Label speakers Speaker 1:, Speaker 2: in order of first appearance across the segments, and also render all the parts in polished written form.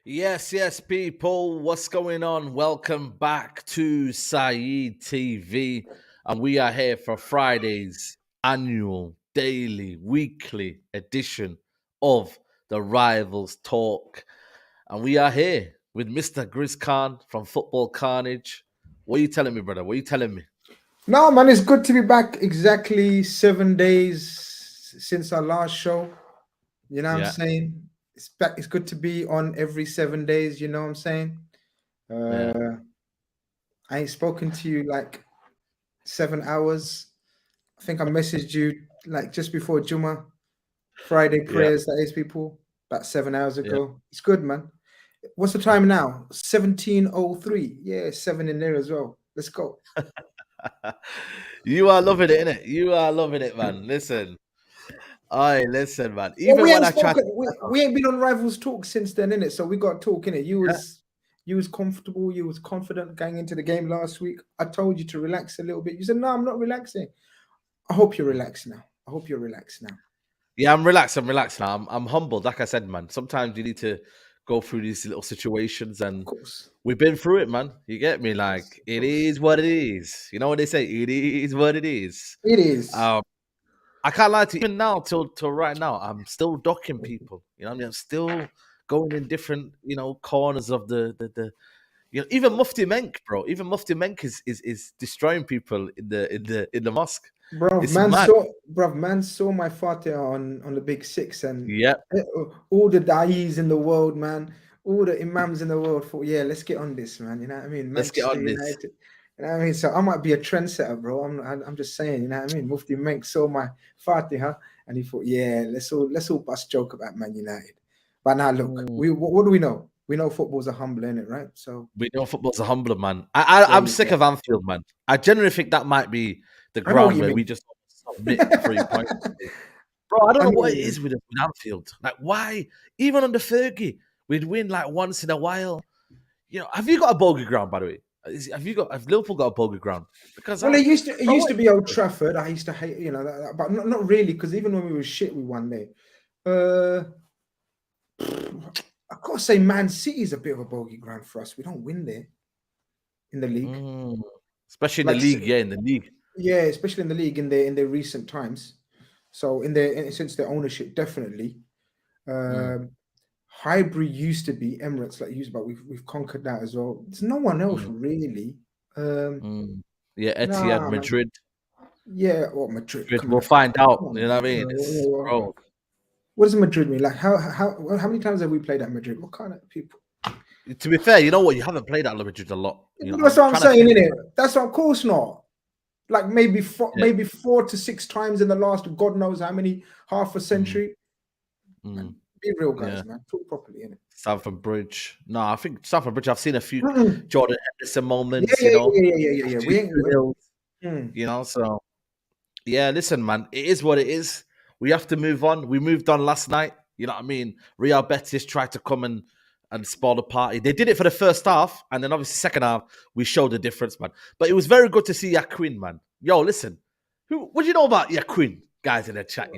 Speaker 1: Yes, people. What's going on? Welcome back to Saeed TV. And we are here for Friday's annual, daily, weekly edition of the Rivals Talk. And we are here with Mr. Grizz Khan from Football Carnage. What are you telling me, brother? What are you telling me?
Speaker 2: No, man, it's good to be back. Exactly 7 days since our last show. You know what I'm
Speaker 1: Yeah,
Speaker 2: saying? It's back. It's good to be on every 7 days. You know what I'm saying?
Speaker 1: yeah,
Speaker 2: Uh, I ain't spoken to you like 7 hours. I think I messaged you like just before Juma, Friday
Speaker 1: yeah,
Speaker 2: prayers. That is, people, about 7 hours
Speaker 1: yeah.
Speaker 2: ago. It's good, man. What's the time now? 17:03. Yeah, seven in there as well. Let's go.
Speaker 1: You are loving it, innit? You are loving it, man. Listen. Listen, man.
Speaker 2: Well,
Speaker 1: Even
Speaker 2: we
Speaker 1: when
Speaker 2: ain't
Speaker 1: I try to
Speaker 2: spoken. We ain't been on Rivals Talk since then, innit? So we got to talk, innit? You was comfortable. You was confident going into the game last week. I told you to relax a little bit. You said, "No, I'm not relaxing." I hope you're relaxed now. I hope you're relaxed now.
Speaker 1: Yeah, I'm relaxed. I'm relaxed now. I'm humbled. Like I said, man. Sometimes you need to go through these little situations,
Speaker 2: Of
Speaker 1: and
Speaker 2: course,
Speaker 1: we've been through it, man. You get me?
Speaker 2: of course,
Speaker 1: Like
Speaker 2: of
Speaker 1: it
Speaker 2: course.
Speaker 1: is what it is. You know what they say? It is what it is.
Speaker 2: It is.
Speaker 1: Um, I can't lie to you. Even now, till right now, I'm still docking people. You know what I mean? I'm still going in different, corners of the. Even Mufti Menk, bro. Even Mufti Menk is destroying people in the mosque. It's mad.
Speaker 2: Bruv, man saw my father on the big six and
Speaker 1: Yeah,
Speaker 2: all the da'is in the world, man, all the imams in the world thought, yeah, let's get on this, man. You know what I mean?
Speaker 1: let's get
Speaker 2: Manchester
Speaker 1: on this.
Speaker 2: United. You know what I mean? So I might be a trendsetter, bro. I'm just saying, you know what I mean? Mufti Menk saw my Fatiha and he thought, yeah, let's all bust joke about Man United. But now look,
Speaker 1: Mm.
Speaker 2: what do we know? We know football's a humble, innit, right? So
Speaker 1: We know football's a humbler, man.
Speaker 2: there
Speaker 1: I'm
Speaker 2: you
Speaker 1: sick
Speaker 2: go.
Speaker 1: of Anfield, man. I genuinely think that might be the
Speaker 2: I know what
Speaker 1: ground
Speaker 2: you
Speaker 1: where we
Speaker 2: mean.
Speaker 1: just submit 3 points. Bro, I don't
Speaker 2: I
Speaker 1: know
Speaker 2: know
Speaker 1: what
Speaker 2: what
Speaker 1: it
Speaker 2: you
Speaker 1: is
Speaker 2: mean.
Speaker 1: with Anfield. Like, why? Even under Fergie, we'd win like once in a while. Have you got a bogey ground, by the way? Have Liverpool got a bogey ground? Because
Speaker 2: Well, it
Speaker 1: bro,
Speaker 2: used
Speaker 1: what
Speaker 2: to
Speaker 1: is
Speaker 2: be Old
Speaker 1: this?
Speaker 2: Trafford. I used to hate, but not really, because even when we were shit, we won there. Uh, I gotta say, Man City is a bit of a bogey ground for us. We don't win there in the league,
Speaker 1: Mm. Especially in the
Speaker 2: like
Speaker 1: league, yeah, in the league.
Speaker 2: yeah, especially in the league in their recent times. So since their ownership, definitely.
Speaker 1: Mm,
Speaker 2: Um, Highbury used to be Emirates, like used, but we've conquered that as well. There's no one else
Speaker 1: mm,
Speaker 2: really. Um,
Speaker 1: mm. Yeah, Etihad,
Speaker 2: nah, man.
Speaker 1: Madrid.
Speaker 2: Yeah, or Madrid.
Speaker 1: Madrid.
Speaker 2: Come
Speaker 1: We'll
Speaker 2: on,
Speaker 1: find out.
Speaker 2: come on,
Speaker 1: You know what I
Speaker 2: man.
Speaker 1: mean? It's bro.
Speaker 2: What does Madrid mean? Like how many times have we played at Madrid? What kind of people?
Speaker 1: To be fair, you know what? You haven't played at Madrid a lot.
Speaker 2: That's
Speaker 1: I'm
Speaker 2: what I'm
Speaker 1: trying to
Speaker 2: saying,
Speaker 1: think.
Speaker 2: innit? That's of course not. Like
Speaker 1: Yeah.
Speaker 2: maybe 4 to 6 times in the last God knows how many half a
Speaker 1: Mm,
Speaker 2: century.
Speaker 1: mm,
Speaker 2: Man, be real,
Speaker 1: yeah.
Speaker 2: guys, man. Talk properly, innit?
Speaker 1: Stamford Bridge. No, I think Stamford Bridge. I've seen a few
Speaker 2: Mm-mm.
Speaker 1: Jordan Henderson
Speaker 2: Yeah,
Speaker 1: moments.
Speaker 2: yeah, yeah, yeah, yeah, yeah, yeah.
Speaker 1: A few
Speaker 2: We ain't.
Speaker 1: 2-0.
Speaker 2: Mm.
Speaker 1: So yeah. Listen, man, it is what it is. We have to move on. We moved on last night. You know what I mean? Real Betis tried to come and spoil the party. They did it for the first half, and then obviously second half we showed the difference, man. But it was very good to see Yaquin, man. Yo, listen, what do you know about Yaquin, guys in the chat?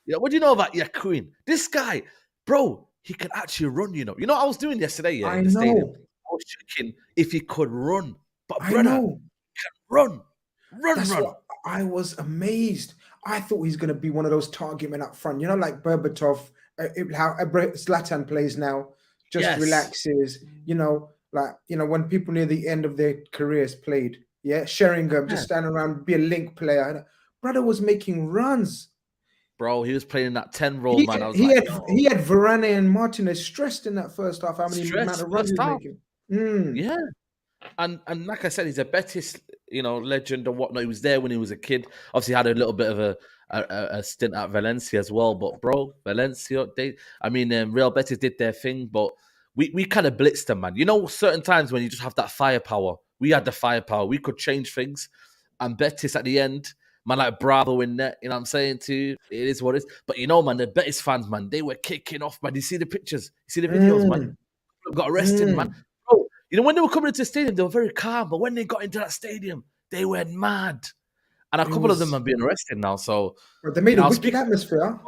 Speaker 1: What do you know about Yaquin? This guy, bro, he can actually run. What I was doing yesterday, yeah,
Speaker 2: I
Speaker 1: in the stadium.
Speaker 2: know.
Speaker 1: I was checking if he could run, but
Speaker 2: I
Speaker 1: brother,
Speaker 2: know.
Speaker 1: run, run,
Speaker 2: That's
Speaker 1: run.
Speaker 2: what I was amazed. I thought he's going to be one of those target men up front, like Berbatov, how Zlatan plays now, just
Speaker 1: Yes,
Speaker 2: relaxes, when people near the end of their careers played. Yeah, Sheringham
Speaker 1: yeah.
Speaker 2: just stand around, be a link player. Brother was making runs.
Speaker 1: Bro, he was playing that 10 role,
Speaker 2: He
Speaker 1: man. I was
Speaker 2: he
Speaker 1: like,
Speaker 2: had
Speaker 1: yo,
Speaker 2: he had Varane and Martinez stressed in that first half. How many amount
Speaker 1: stress
Speaker 2: of runs
Speaker 1: first
Speaker 2: he was
Speaker 1: half.
Speaker 2: making? Mm.
Speaker 1: Yeah. And like I said, he's a Betis, legend and whatnot. He was there when he was a kid. Obviously, had a little bit of a stint at Valencia as well. But bro, Valencia, Real Betis did their thing, but we kind of blitzed them, man. Certain times when you just have that firepower, we had the firepower. We could change things. And Betis at the end, man, like Bravo in net. You know what I'm saying to you? It is what it is. But man, the Betis fans, man, they were kicking off, man. You see the pictures, you see the videos, man.
Speaker 2: Mm.
Speaker 1: Got arrested, man.
Speaker 2: Mm.
Speaker 1: Bro, when they were coming into the stadium, they were very calm. But when they got into that stadium, they went mad. and a
Speaker 2: It
Speaker 1: couple of them
Speaker 2: was.
Speaker 1: are being arrested now. So,
Speaker 2: But they made a
Speaker 1: I was
Speaker 2: wicked
Speaker 1: speaking.
Speaker 2: atmosphere.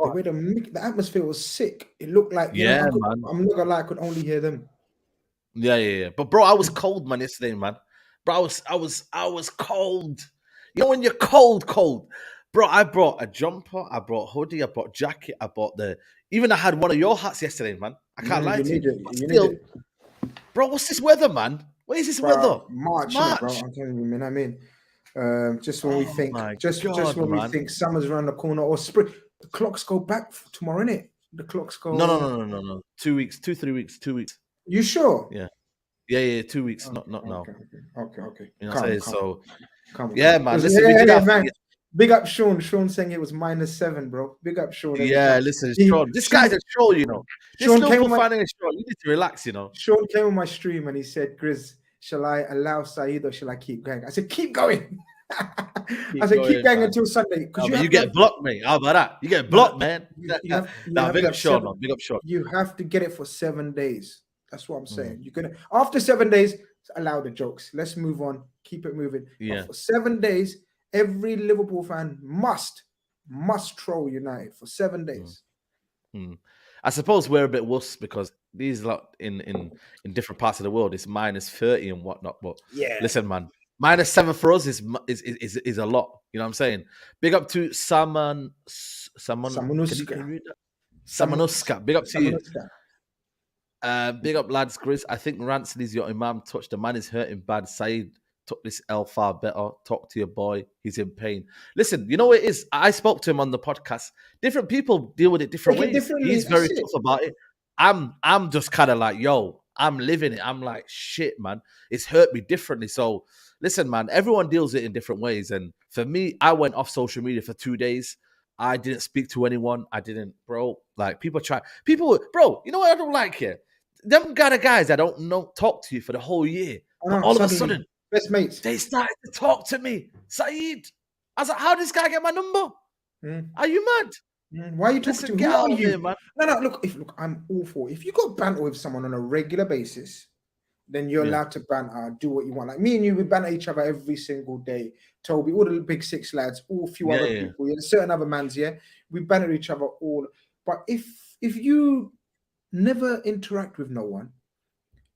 Speaker 2: The atmosphere was sick. It looked like
Speaker 1: Yeah, man.
Speaker 2: I'm not gonna lie, I could only hear them.
Speaker 1: Yeah. But bro, I was cold, man, yesterday, man. Bro, I was cold. You know when you're cold. Bro, I brought a jumper, I brought hoodie, I brought jacket, I bought even I had one of your hats yesterday, man. I can't lie
Speaker 2: You
Speaker 1: to you.
Speaker 2: need it.
Speaker 1: But
Speaker 2: You need
Speaker 1: still,
Speaker 2: it.
Speaker 1: bro, what's this weather, man? What is this weather?
Speaker 2: Bro,
Speaker 1: It's
Speaker 2: March, innit, bro?
Speaker 1: March.
Speaker 2: I'm telling you, man. I mean, just when we
Speaker 1: Oh
Speaker 2: think,
Speaker 1: my
Speaker 2: just
Speaker 1: god,
Speaker 2: when we
Speaker 1: man.
Speaker 2: think summer's around the corner or spring, the clocks go back tomorrow, innit? The clocks go.
Speaker 1: No. 2 weeks, 3 weeks, 2 weeks.
Speaker 2: You sure?
Speaker 1: Yeah. Yeah, 2 weeks.
Speaker 2: Okay,
Speaker 1: Not now.
Speaker 2: okay.
Speaker 1: You know what I'm
Speaker 2: Calm,
Speaker 1: saying? So
Speaker 2: calm.
Speaker 1: yeah, man.
Speaker 2: Because
Speaker 1: Listen, we did have
Speaker 2: man, big up Sean. Sean saying it was -7, bro. Big up Sean every
Speaker 1: yeah,
Speaker 2: time.
Speaker 1: listen, Sean. This guy's a troll, you know. This
Speaker 2: Sean came
Speaker 1: Liverpool
Speaker 2: on my
Speaker 1: fan is a troll. You need to relax, you know.
Speaker 2: Sean came on my stream and he said, Grizz, shall I allow Saeed or shall I keep going? I said, keep going. I said, keep going
Speaker 1: Man.
Speaker 2: until Sunday. Because
Speaker 1: No,
Speaker 2: you
Speaker 1: but
Speaker 2: have
Speaker 1: you
Speaker 2: to
Speaker 1: get blocked, mate. How about that? You get
Speaker 2: no,
Speaker 1: blocked, man.
Speaker 2: you
Speaker 1: Nah,
Speaker 2: have
Speaker 1: big
Speaker 2: to
Speaker 1: up
Speaker 2: have
Speaker 1: Sean,
Speaker 2: 7.
Speaker 1: man. Big up Sean.
Speaker 2: You have to get it for 7 days. That's what I'm
Speaker 1: Mm,
Speaker 2: saying. You're gonna after 7 days, allow the jokes. Let's move on. Keep it moving. But
Speaker 1: yeah.
Speaker 2: for 7 days, every Liverpool fan must troll United for 7
Speaker 1: Mm,
Speaker 2: days.
Speaker 1: mm. I suppose we're a bit worse because these lot in different parts of the world it's -30 and whatnot. But
Speaker 2: Yeah.
Speaker 1: listen, man, -7 for us is a lot. You know what I'm saying? Big up to Salmon. Can you read that? Samanuska. Big up to you.
Speaker 2: Samonuska.
Speaker 1: Big up, lads. Grizz. I think Ransley's your imam touch. The man is hurting bad. Saeed took this L far better. Talk to your boy. He's in pain. Listen, you know what it is? I spoke to him on the podcast. Different people deal with it different
Speaker 2: Take it
Speaker 1: ways.
Speaker 2: differently.
Speaker 1: He's
Speaker 2: That's
Speaker 1: very
Speaker 2: it.
Speaker 1: tough about it. I'm just kind of like, yo, I'm living it. I'm like, shit, man. It's hurt me differently. So listen, man, everyone deals it in different ways. And for me, I went off social media for 2 days. I didn't speak to anyone. I didn't, bro. Like bro, you know what I don't like here? Them kind of guys that don't know talk to you for the whole year, but all of a
Speaker 2: Suddenly,
Speaker 1: sudden
Speaker 2: best mates.
Speaker 1: they started to talk to me. Saeed, I was like, how did this guy get my number?
Speaker 2: Mm.
Speaker 1: Are you mad?
Speaker 2: Why are you talking
Speaker 1: Listen,
Speaker 2: to?
Speaker 1: get
Speaker 2: Who are
Speaker 1: out of
Speaker 2: you?
Speaker 1: here, man.
Speaker 2: No. Look, I'm awful. If you got banter with someone on a regular basis, then you're
Speaker 1: Yeah.
Speaker 2: allowed to banter, do what you want. Like me and you, we banter each other every single day. Toby, all the big six lads, all a few other people, certain other mans, we banter each other all. But if you never interact with no one,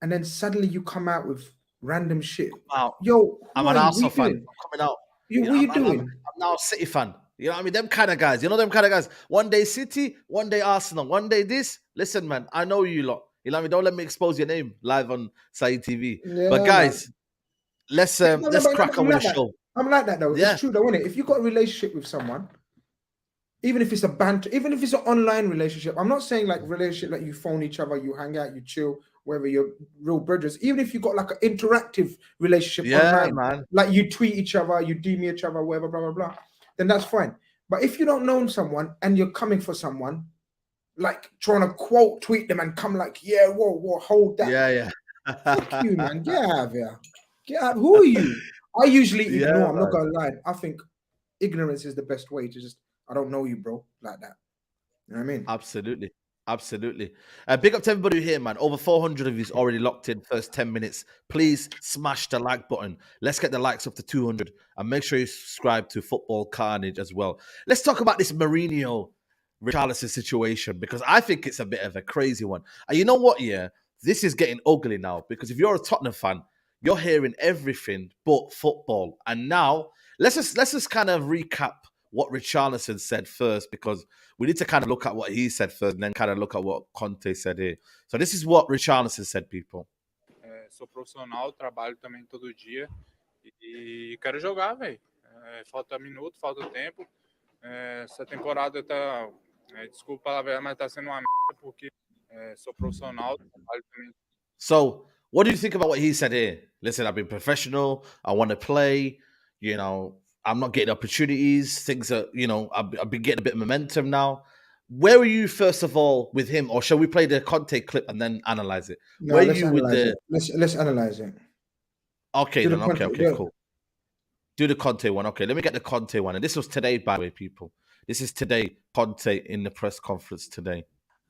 Speaker 2: and then suddenly you come out with random shit, yo,
Speaker 1: I'm an Arsenal
Speaker 2: What are
Speaker 1: fan.
Speaker 2: you doing?
Speaker 1: I'm coming out.
Speaker 2: What are you doing?
Speaker 1: I'm now a City fan. You know what I mean? Them kind of guys. You know them kind of guys. One day City, one day Arsenal, one day this. Listen, man, I know you lot. You know what I mean? Don't let me expose your name live on Saeed TV.
Speaker 2: Yeah,
Speaker 1: but guys, let's crack on with the show.
Speaker 2: I'm like that though.
Speaker 1: Yeah.
Speaker 2: It's true though, isn't it? If you've got a relationship with someone, even if it's a banter, even if it's an online relationship, I'm not saying like relationship like you phone each other, you hang out, you chill, whether you're real brothers. Even if you got like an interactive relationship online,
Speaker 1: man,
Speaker 2: like you tweet each other, you DM each other, whatever, blah blah blah, then that's fine. But if you don't know someone and you're coming for someone, like trying to quote tweet them and come like, yeah, whoa, hold that.
Speaker 1: Yeah.
Speaker 2: Fuck you, man. Get out of here. Get out. Who are you? I usually ignore. I'm not gonna lie. I think ignorance is the best way to just. I don't know you, bro. Like that. You know what I mean?
Speaker 1: Absolutely. Big up to everybody here, man. Over 400 of you's already locked in first 10 minutes. Please smash the like button. Let's get the likes up to 200 and make sure you subscribe to Football Carnage as well. Let's talk about this Mourinho Richarlison situation because I think it's a bit of a crazy one. And you know what? Yeah, this is getting ugly now because if you're a Tottenham fan, you're hearing everything but football. And now let's just kind of recap what Richarlison said first, because we need to kind of look at what he said first and then kind of look at what Conte said here. So this is what Richarlison said, people.
Speaker 3: Sou profissional, trabalho também todo dia e quero jogar, velho. Falta minuto, falta tempo. Essa temporada tá, desculpa a palavra, mas tá sendo uma merda porque sou profissional, trabalho também.
Speaker 1: So, what do you think about what he said here? Listen, I've been professional. I want to play. You know, I'm not getting opportunities. Things are, you know, I've been getting a bit of momentum now. Where are you, first of all, with him? Or shall we play the Conte clip and then analyze it?
Speaker 2: No,
Speaker 1: Where are
Speaker 2: let's
Speaker 1: you
Speaker 2: analyze
Speaker 1: with the...
Speaker 2: it. Let's analyze it.
Speaker 1: Okay, then. Okay, cool. Do the Conte one. Okay, let me get the Conte one. And this was today, by the way, people. This is today, Conte in the press conference today.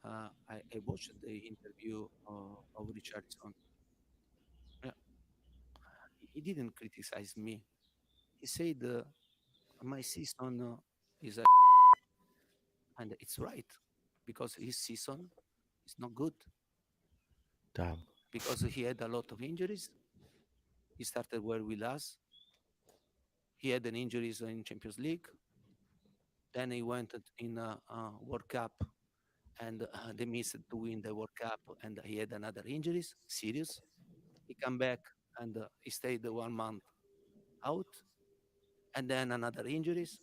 Speaker 4: I watched the interview of Richardson. Yeah. He didn't criticize me. He said my season is a and it's right because his season is not good
Speaker 1: Damn.
Speaker 4: because he had a lot of injuries. He started well with us. He had an injuries in Champions League. Then he went in a World Cup and they missed to win the World Cup and he had another injuries, serious. He come back and he stayed 1 month out and then another injuries.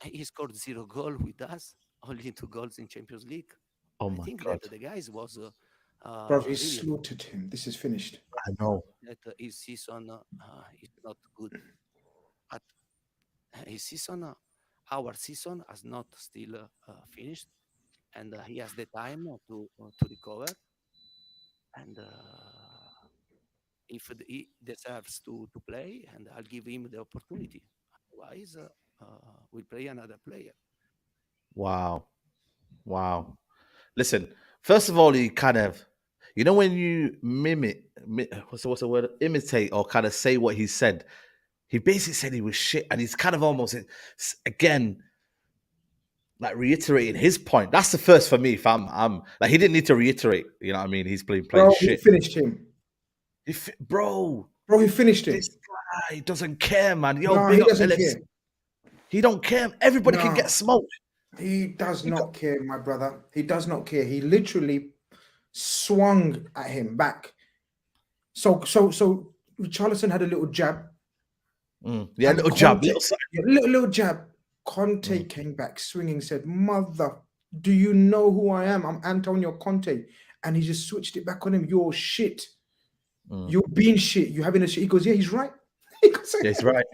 Speaker 4: He scored 0 goal with us, only 2 goals in Champions League.
Speaker 1: Oh
Speaker 4: I
Speaker 1: my
Speaker 4: think
Speaker 1: God.
Speaker 4: that the guys was
Speaker 2: Bro, he
Speaker 4: really
Speaker 2: slaughtered him. This is finished.
Speaker 1: I know.
Speaker 4: that his season is not good. But his season, our season, has not still finished, and he has the time to recover. And if he deserves to play, and I'll give him the opportunity. Otherwise, we'll play another player.
Speaker 1: Wow. Wow. Listen, first of all, he kind of, you know, when you what's the word? Imitate or kind of say what he said. He basically said he was shit, and he's kind of almost again like reiterating his point. That's the first for me. If I'm like, he didn't need to reiterate. You know what I mean? He's playing
Speaker 2: Bro, he
Speaker 1: shit.
Speaker 2: finished him.
Speaker 1: Bro,
Speaker 2: he finished him.
Speaker 1: this guy doesn't care, man. Yo,
Speaker 2: No,
Speaker 1: big
Speaker 2: he
Speaker 1: up
Speaker 2: doesn't
Speaker 1: LFC.
Speaker 2: care.
Speaker 1: He don't care. Everybody can
Speaker 2: No.
Speaker 1: get smoked.
Speaker 2: He does not care, my brother. He does not care. He literally swung at him back. So Richarlison had a little jab.
Speaker 1: Yeah,
Speaker 2: and
Speaker 1: little jab,
Speaker 2: Conte- little jab. Conte came back swinging, said, "Mother, do you know who I am? I'm Antonio Conte." And he just switched it back on him. You're shit. You're being shit. You're having a shit. He goes, yeah, he's right. He goes,
Speaker 1: Yeah, he's right.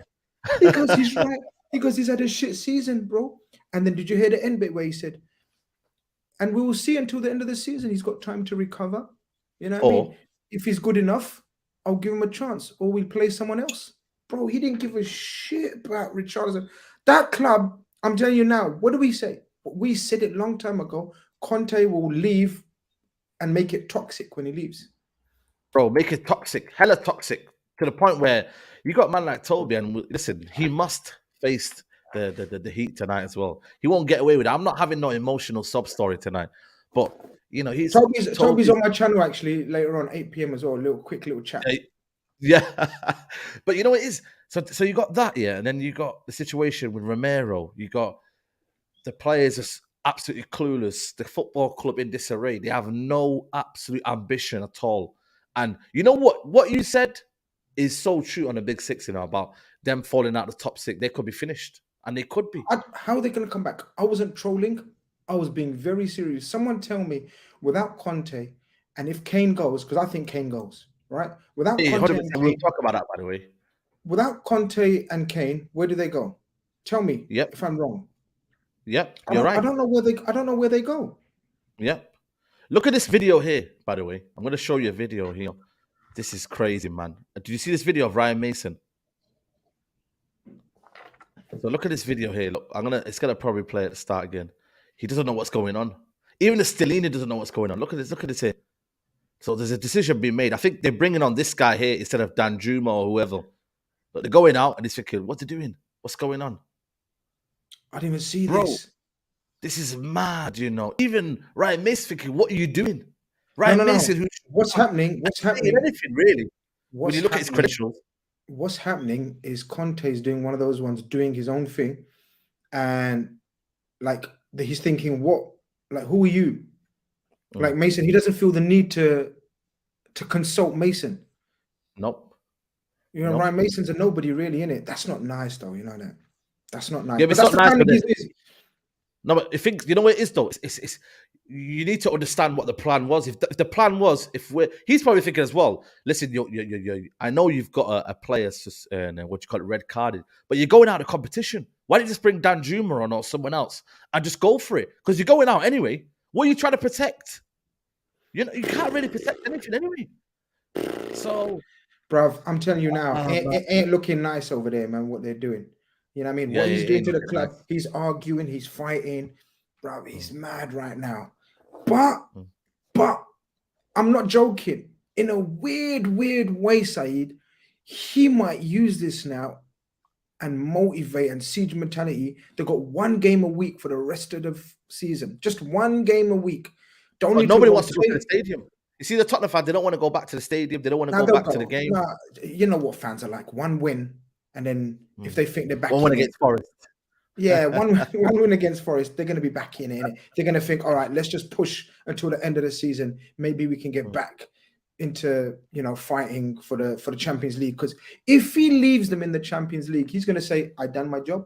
Speaker 2: He goes, he's right. He goes, he's had a shit season, bro. And then did you hear the end bit where he said, and we will see until the end of the season. He's got time to recover. You know what I mean? If he's good enough, I'll give him a chance. Or we'll play someone else. Bro, he didn't give a shit about Richarlison. That club, I'm telling you now, what do we say? We said it long time ago. Conte will leave and make it toxic when he leaves.
Speaker 1: Bro, make it toxic, hella toxic, to the point where you got a man like Toby, and listen, he must face the heat tonight as well. He won't get away with it. I'm not having no emotional sub story tonight, but you know,
Speaker 2: Toby's on my channel actually later on, 8 p.m. as well. A quick little chat.
Speaker 1: Yeah, but you know what it is. So you got that, yeah, and then you got the situation with Romero. You got the players are absolutely clueless. The football club in disarray. They have no absolute ambition at all. And you know what you said is so true on the Big Six, you know, about them falling out the top six. They could be finished, and they could be.
Speaker 2: How are they going to come back? I wasn't trolling. I was being very serious. Someone tell me, without Conte, and if Kane goes, because I think Kane goes, right? Without Conte and Kane,
Speaker 1: we'll talk about that, by the way.
Speaker 2: Without Conte and Kane, where do they go? Tell me if I'm wrong.
Speaker 1: Yep, you're right.
Speaker 2: I don't know where they go.
Speaker 1: Yep. Look at this video here, by the way. I'm going to show you a video here. This is crazy, man. Did you see this video of Ryan Mason? So look at this video here. Look, it's gonna probably play at the start again. He doesn't know what's going on. Even the Stellini doesn't know what's going on. Look at this here. So there's a decision being made. I think they're bringing on this guy here instead of Dan Juma or whoever. But they're going out and he's thinking, what's he doing? What's going on?
Speaker 2: I didn't even see
Speaker 1: Bro,
Speaker 2: this.
Speaker 1: This is mad, you know. Even Ryan Mason thinking, what are you doing? Ryan Mason,
Speaker 2: what's happening? What's happening?
Speaker 1: Anything really? When you look at his credentials.
Speaker 2: What's happening is Conte's doing one of those ones, doing his own thing, and like he's thinking, "What? Like, who are you?" Like Mason, he doesn't feel the need to consult Mason.
Speaker 1: Nope.
Speaker 2: You know, Ryan Mason's a nobody really, innit? That's not nice, though. You know that. That's not nice.
Speaker 1: Yeah, but that's not nice.
Speaker 2: No,
Speaker 1: but I think you know what it is though. It's you need to understand what the plan was. If the plan was, he's probably thinking as well. Listen, I know you've got a player, what you call it, red carded, but you're going out of competition. Why don't you just bring Dan Juma on or someone else and just go for it? Because you're going out anyway. What are you trying to protect? You know, you can't really protect anything anyway. So,
Speaker 2: bruv, I'm telling you now, it ain't looking nice over there, man. What they're doing. You know what I mean? What he's doing to the club, he's arguing, he's fighting. Bro, he's mad right now. But I'm not joking. In a weird way, Saeed, he might use this now and motivate and siege mentality. They got 1 game a week for the rest of the season. Just 1 game a week. Don't
Speaker 1: But
Speaker 2: need
Speaker 1: nobody
Speaker 2: to
Speaker 1: wants to go to the
Speaker 2: rotate.
Speaker 1: stadium. You see, the Tottenham fans, they don't want to go back to the stadium. They don't want to
Speaker 2: Nah,
Speaker 1: go
Speaker 2: they'll
Speaker 1: back to the
Speaker 2: go.
Speaker 1: game.
Speaker 2: Nah, you know what fans are like. 1 win, and then if they think they're back
Speaker 1: One win
Speaker 2: in it,
Speaker 1: against Forest.
Speaker 2: yeah, one win against Forest, they're going to be back in it, innit? They're going to think, all right, let's just push until the end of the season. Maybe we can get back into, you know, fighting for the Champions League. Because if he leaves them in the Champions League, he's going to say, I done my job.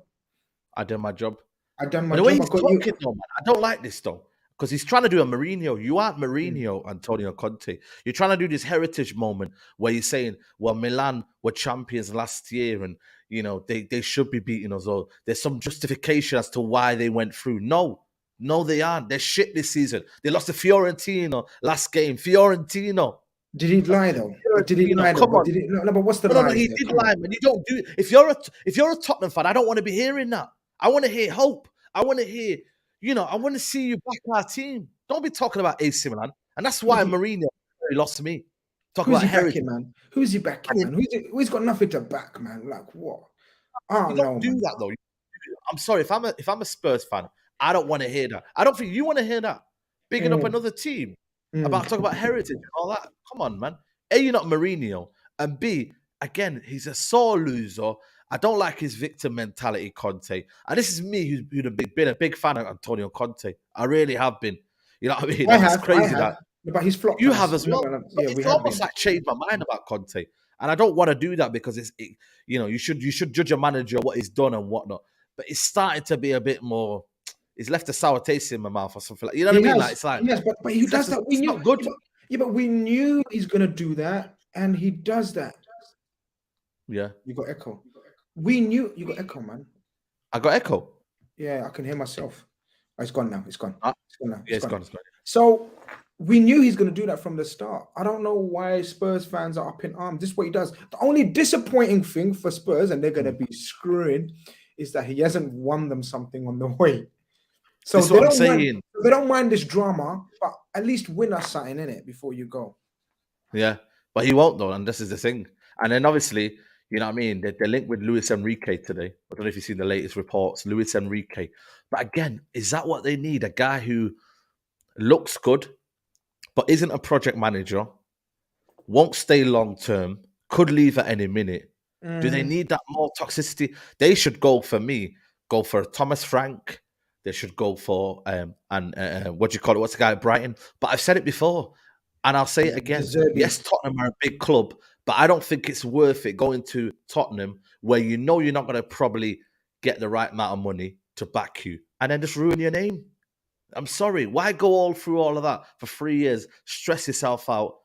Speaker 1: I done my job.
Speaker 2: I done my
Speaker 1: But the way
Speaker 2: job.
Speaker 1: he's talking, though, man, I don't like this, though. Because he's trying to do a Mourinho. You aren't Mourinho, Antonio Conte. You're trying to do this heritage moment where you're saying, well, Milan were champions last year and, you know, they should be beating us. Or there's some justification as to why they went through. No, they aren't. They're shit this season. They lost to Fiorentino last game. Fiorentino.
Speaker 2: Did he lie, though? Did he lie, though?
Speaker 1: Come on.
Speaker 2: No, but what's the
Speaker 1: No,
Speaker 2: lie?
Speaker 1: he did lie, man. You don't do it. If you're a Tottenham fan, I don't want to be hearing that. I want to hear hope. I want to hear, you know, I want to see you back our team. Don't be talking about AC Milan. And that's why Mourinho lost to me. Talk
Speaker 2: Who's
Speaker 1: about
Speaker 2: he
Speaker 1: heritage.
Speaker 2: backing, man? Who's he backing, man? Who's got nothing to back, man? Like what? I don't know,
Speaker 1: do
Speaker 2: man.
Speaker 1: that though. I'm sorry, if I'm a Spurs fan, I don't want to hear that. I don't think you want to hear that. Bigging up another team about talking about heritage and all that. Come on, man. A, you're not Mourinho, and B, again, he's a sore loser. I don't like his victim mentality, Conte. And this is me who's been a big fan of Antonio Conte. I really have been. You know what I mean? It's crazy that.
Speaker 2: But he's flopped.
Speaker 1: You have as well.
Speaker 2: Yeah,
Speaker 1: it's almost like changed my mind about Conte. And I don't want to do that because you know, you should judge a manager what he's done and whatnot. But it's starting to be a bit more. He's left a sour taste in my mouth or something like. You know what I mean? Like it's like
Speaker 2: yes, but he does that. We knew.
Speaker 1: Not good.
Speaker 2: Yeah, but we knew he's gonna do that, and he does that.
Speaker 1: Yeah.
Speaker 2: You got echo. We knew you got echo, man.
Speaker 1: I got echo.
Speaker 2: Yeah, I can hear myself. Oh, it's gone now. It's gone. It's gone now.
Speaker 1: Yeah, it's gone.
Speaker 2: So we knew he's going to do that from the start. I don't know why Spurs fans are up in arms. This is what he does. The only disappointing thing for Spurs, and they're going to be screwing, is that he hasn't won them something on the way. So
Speaker 1: that's what I'm saying.
Speaker 2: They don't mind this drama, but at least win us something in it before you go.
Speaker 1: Yeah, but he won't though, and this is the thing. And then obviously, you know what I mean? They're linked with Luis Enrique today. I don't know if you've seen the latest reports. Luis Enrique. But again, is that what they need? A guy who looks good, but isn't a project manager, won't stay long term, could leave at any minute. Do they need that more toxicity? They should go for Thomas Frank. They should go for what do you call it? What's the guy at Brighton? But I've said it before, and I'll say it again. Yes, Tottenham are a big club, but I don't think it's worth it going to Tottenham where you know you're not going to probably get the right amount of money to back you, and then just ruin your name. I'm sorry. Why go all through all of that for 3 years? Stress yourself out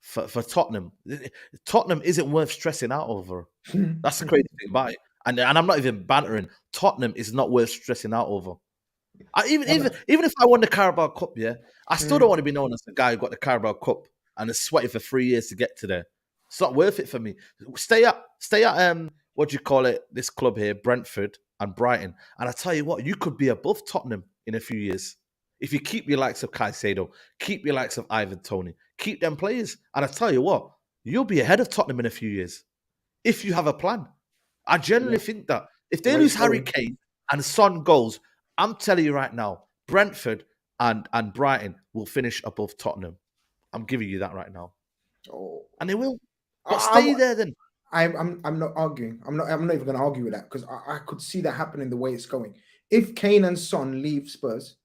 Speaker 1: for Tottenham. Tottenham isn't worth stressing out over. That's the crazy thing about it. And I'm not even bantering. Tottenham is not worth stressing out over. Even if I won the Carabao Cup, yeah, I still don't want to be known as the guy who got the Carabao Cup and is sweating for 3 years to get to there. It's not worth it for me. Stay at what do you call it? This club here, Brentford and Brighton. And I tell you what, you could be above Tottenham in a few years. If you keep your likes of Caicedo, keep your likes of Ivan Toney, keep them players. And I tell you what, you'll be ahead of Tottenham in a few years. If you have a plan. I generally think that. If they lose Harry Kane and Son goes, I'm telling you right now, Brentford and Brighton will finish above Tottenham. I'm giving you that right now.
Speaker 2: Oh.
Speaker 1: And they will. But stay there then.
Speaker 2: I'm not arguing. I'm not even going to argue with that because I could see that happening the way it's going. If Kane and Son leave Spurs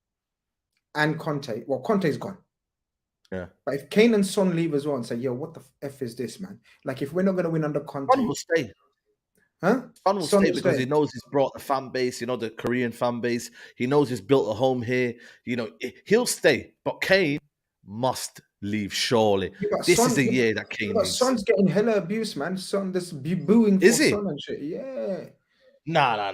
Speaker 2: and Conte, well, Conte's gone.
Speaker 1: Yeah.
Speaker 2: But if Kane and Son leave as well and say, yo, what the F is this, man? Like, if we're not going to win under Conte.
Speaker 1: Son will stay.
Speaker 2: Huh?
Speaker 1: Son will stay because he knows he's brought the fan base, the Korean fan base. He knows he's built a home here. He'll stay. But Kane must leave, surely. This is the year that Kane leaves.
Speaker 2: Son's getting hella abuse, man. Son, this booing for Son and shit. Yeah.
Speaker 1: Nah.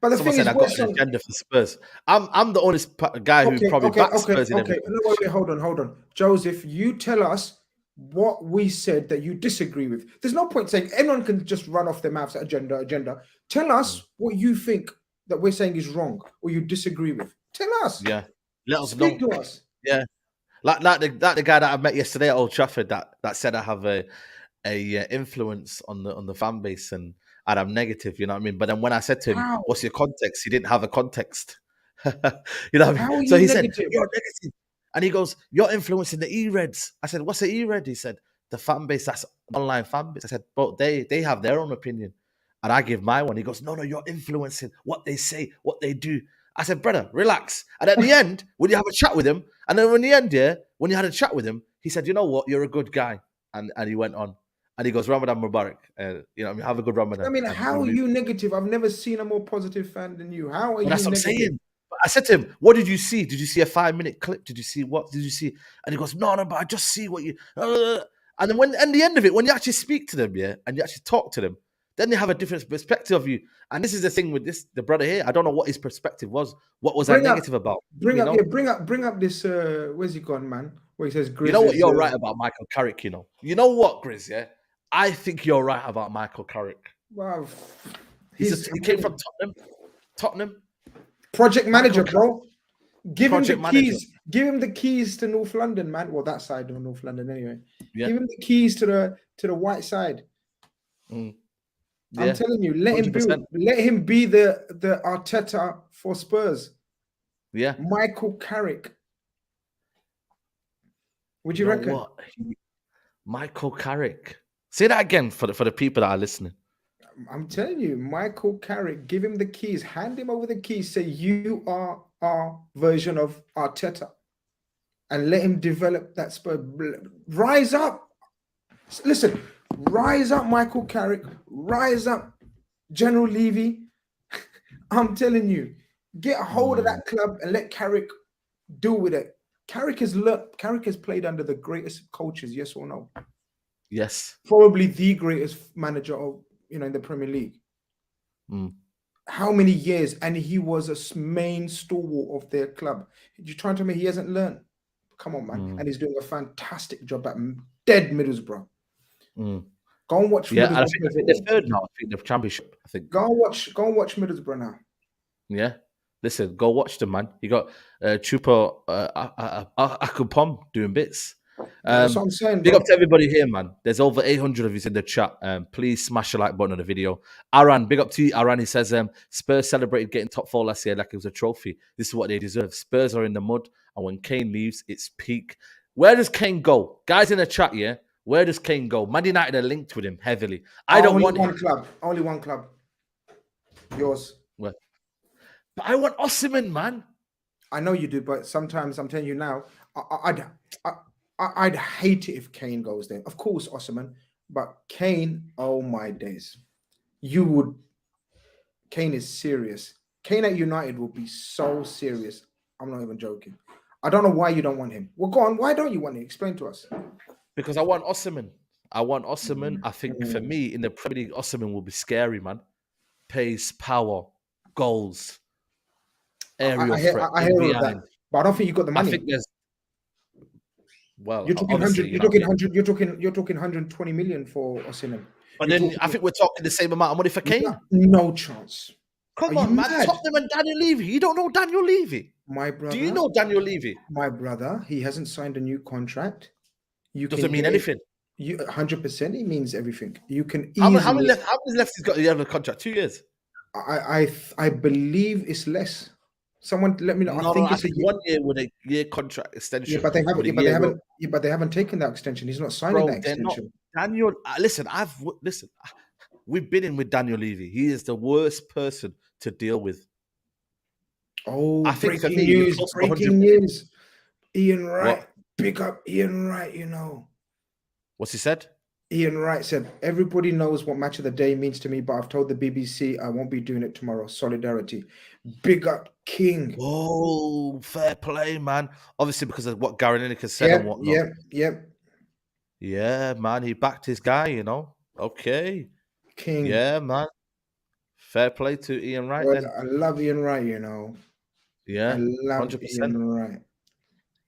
Speaker 2: But the
Speaker 1: Someone
Speaker 2: thing
Speaker 1: said
Speaker 2: is,
Speaker 1: I got an agenda for Spurs. I'm the honest guy who probably backs Spurs in everything.
Speaker 2: No, wait, hold on. Joseph, you tell us what we said that you disagree with. There's no point saying anyone can just run off their mouths agenda. Tell us what you think that we're saying is wrong or you disagree with. Tell us.
Speaker 1: Yeah. Let us know.
Speaker 2: Speak to us.
Speaker 1: Yeah. Like the guy that I met yesterday at Old Trafford that said I have a influence on the fan base and and I'm negative. You know what I mean? But then when I said to him,
Speaker 2: How?
Speaker 1: "What's your context?" He didn't have a context. You know what I
Speaker 2: How
Speaker 1: mean?
Speaker 2: are
Speaker 1: So
Speaker 2: you
Speaker 1: he said,
Speaker 2: negative?
Speaker 1: "You're negative," and he goes, "You're influencing the E-Reds." I said, "What's the E-Red?" He said, "The fan base. That's online fan base." I said, "But they have their own opinion, and I give my one." He goes, "No, you're influencing what they say, what they do." I said, "Brother, relax." And at the end, when you have a chat with him, and then in the end, when you had a chat with him, he said, "You know what? You're a good guy," and he went on. And he goes, "Ramadan Mubarak. You know, I mean, have a good Ramadan."
Speaker 2: I mean,
Speaker 1: And
Speaker 2: how
Speaker 1: we'll
Speaker 2: are
Speaker 1: leave.
Speaker 2: you negative? I've never seen a more positive fan than you. How are
Speaker 1: But
Speaker 2: you
Speaker 1: that's what I'm
Speaker 2: negative?
Speaker 1: saying. But I said to him, "What did you see? Did you see a 5-minute clip? Did you see what? Did you see?" And he goes, "No, but I just see what you." And then when, at the end of it, when you actually speak to them, and you actually talk to them, then they have a different perspective of you. And this is the thing with the brother here. I don't know what his perspective was. What was I negative about?
Speaker 2: Bring
Speaker 1: You
Speaker 2: up,
Speaker 1: know?
Speaker 2: yeah, bring up this. Where's he gone, man? Where he says Grizz
Speaker 1: You know what?
Speaker 2: is,
Speaker 1: You're right about Michael Carrick. You know what, Grizz? Yeah, I think you're right about Michael Carrick.
Speaker 2: Wow,
Speaker 1: He came from Tottenham.
Speaker 2: project manager,
Speaker 1: Michael
Speaker 2: bro. Give him the
Speaker 1: project manager.
Speaker 2: keys. Give him the keys to North London, man. Well, that side of North London, anyway.
Speaker 1: Yeah.
Speaker 2: Give him the keys to the white side.
Speaker 1: Mm.
Speaker 2: I'm
Speaker 1: Yeah.
Speaker 2: telling you, let him
Speaker 1: 100%.
Speaker 2: Let him be the Arteta for Spurs.
Speaker 1: Yeah.
Speaker 2: Michael Carrick. Would you
Speaker 1: know
Speaker 2: reckon?
Speaker 1: what? Michael Carrick. Say that again for the people that are listening.
Speaker 2: I'm telling you, Michael Carrick, give him the keys, hand him over the keys, say you are our version of Arteta, and let him develop that Spurs. Rise up. Listen, rise up, Michael Carrick. Rise up, General Levy. I'm telling you, get a hold of that club and let Carrick do with it. Carrick has played under the greatest coaches, yes or no?
Speaker 1: Yes.
Speaker 2: Probably the greatest manager of in the Premier League. How many years? And he was a main stalwart of their club. You're trying to tell me he hasn't learned? Come on, man. And he's doing a fantastic job at dead Middlesbrough. Go and watch.
Speaker 1: Yeah, and I think they're third now. I think the championship. I think.
Speaker 2: Go and watch Middlesbrough now.
Speaker 1: Yeah. Listen, go watch them, man. You got Chupa Akupom doing bits.
Speaker 2: That's what I'm saying.
Speaker 1: Big up to everybody here, man. There's over 800 of you in the chat. Please smash the like button on the video. Aran, big up to you, Aran. He says, Spurs celebrated getting top 4 last year like it was a trophy. This is what they deserve. Spurs are in the mud, and when Kane leaves, it's peak. Where does Kane go? Guys in the chat, yeah? Where does Kane go? Man United are linked with him heavily. I don't want
Speaker 2: one club. Only one club. Yours.
Speaker 1: Well, but I want Osimhen, man.
Speaker 2: I know you do, but sometimes I'm telling you now, I'd hate it if Kane goes there. Of course, Osimhen, but Kane, oh my days. Kane is serious. Kane at United will be so serious. I'm not even joking. I don't know why you don't want him. Well, go on. Why don't you want him? Explain to us.
Speaker 1: Because I want Osimhen. I think for me, in the Premier League, Osimhen will be scary, man. Pace, power, goals, aerial threat.
Speaker 2: I hear all of that, but I don't think you got the money.
Speaker 1: I think there's. Well,
Speaker 2: you're talking 100. You're talking 120 million for Osimhen.
Speaker 1: But then I think we're talking the same amount of money for Kane.
Speaker 2: No chance.
Speaker 1: Come on, man. Mad? Tottenham and Daniel Levy. You don't know Daniel Levy?
Speaker 2: My brother.
Speaker 1: Do you know Daniel Levy?
Speaker 2: My brother. He hasn't signed a new contract.
Speaker 1: Doesn't mean anything.
Speaker 2: 100%. It means everything. You can
Speaker 1: easily.
Speaker 2: How many
Speaker 1: left he's got the other contract? 2 years.
Speaker 2: I believe it's less. Someone let me know.
Speaker 1: No, I think 1 year with a year contract extension.
Speaker 2: Yeah, but they haven't taken that extension. He's not signing that extension.
Speaker 1: Daniel, listen. We've been in with Daniel Levy. He is the worst person to deal with.
Speaker 2: Oh, I think breaking news. Ian Wright.
Speaker 1: What?
Speaker 2: Pick up Ian Wright,
Speaker 1: What's he said?
Speaker 2: Ian Wright said, everybody knows what match of the day means to me, but I've told the BBC I won't be doing it tomorrow. Solidarity. Big up King.
Speaker 1: Oh, fair play, man. Obviously, because of what Gary Lineker said and whatnot. Yeah, man. He backed his guy, Okay.
Speaker 2: King.
Speaker 1: Yeah, man. Fair play to Ian Wright.
Speaker 2: Well,
Speaker 1: then.
Speaker 2: I love Ian Wright,
Speaker 1: Yeah,
Speaker 2: I love
Speaker 1: 100%.
Speaker 2: Ian Wright.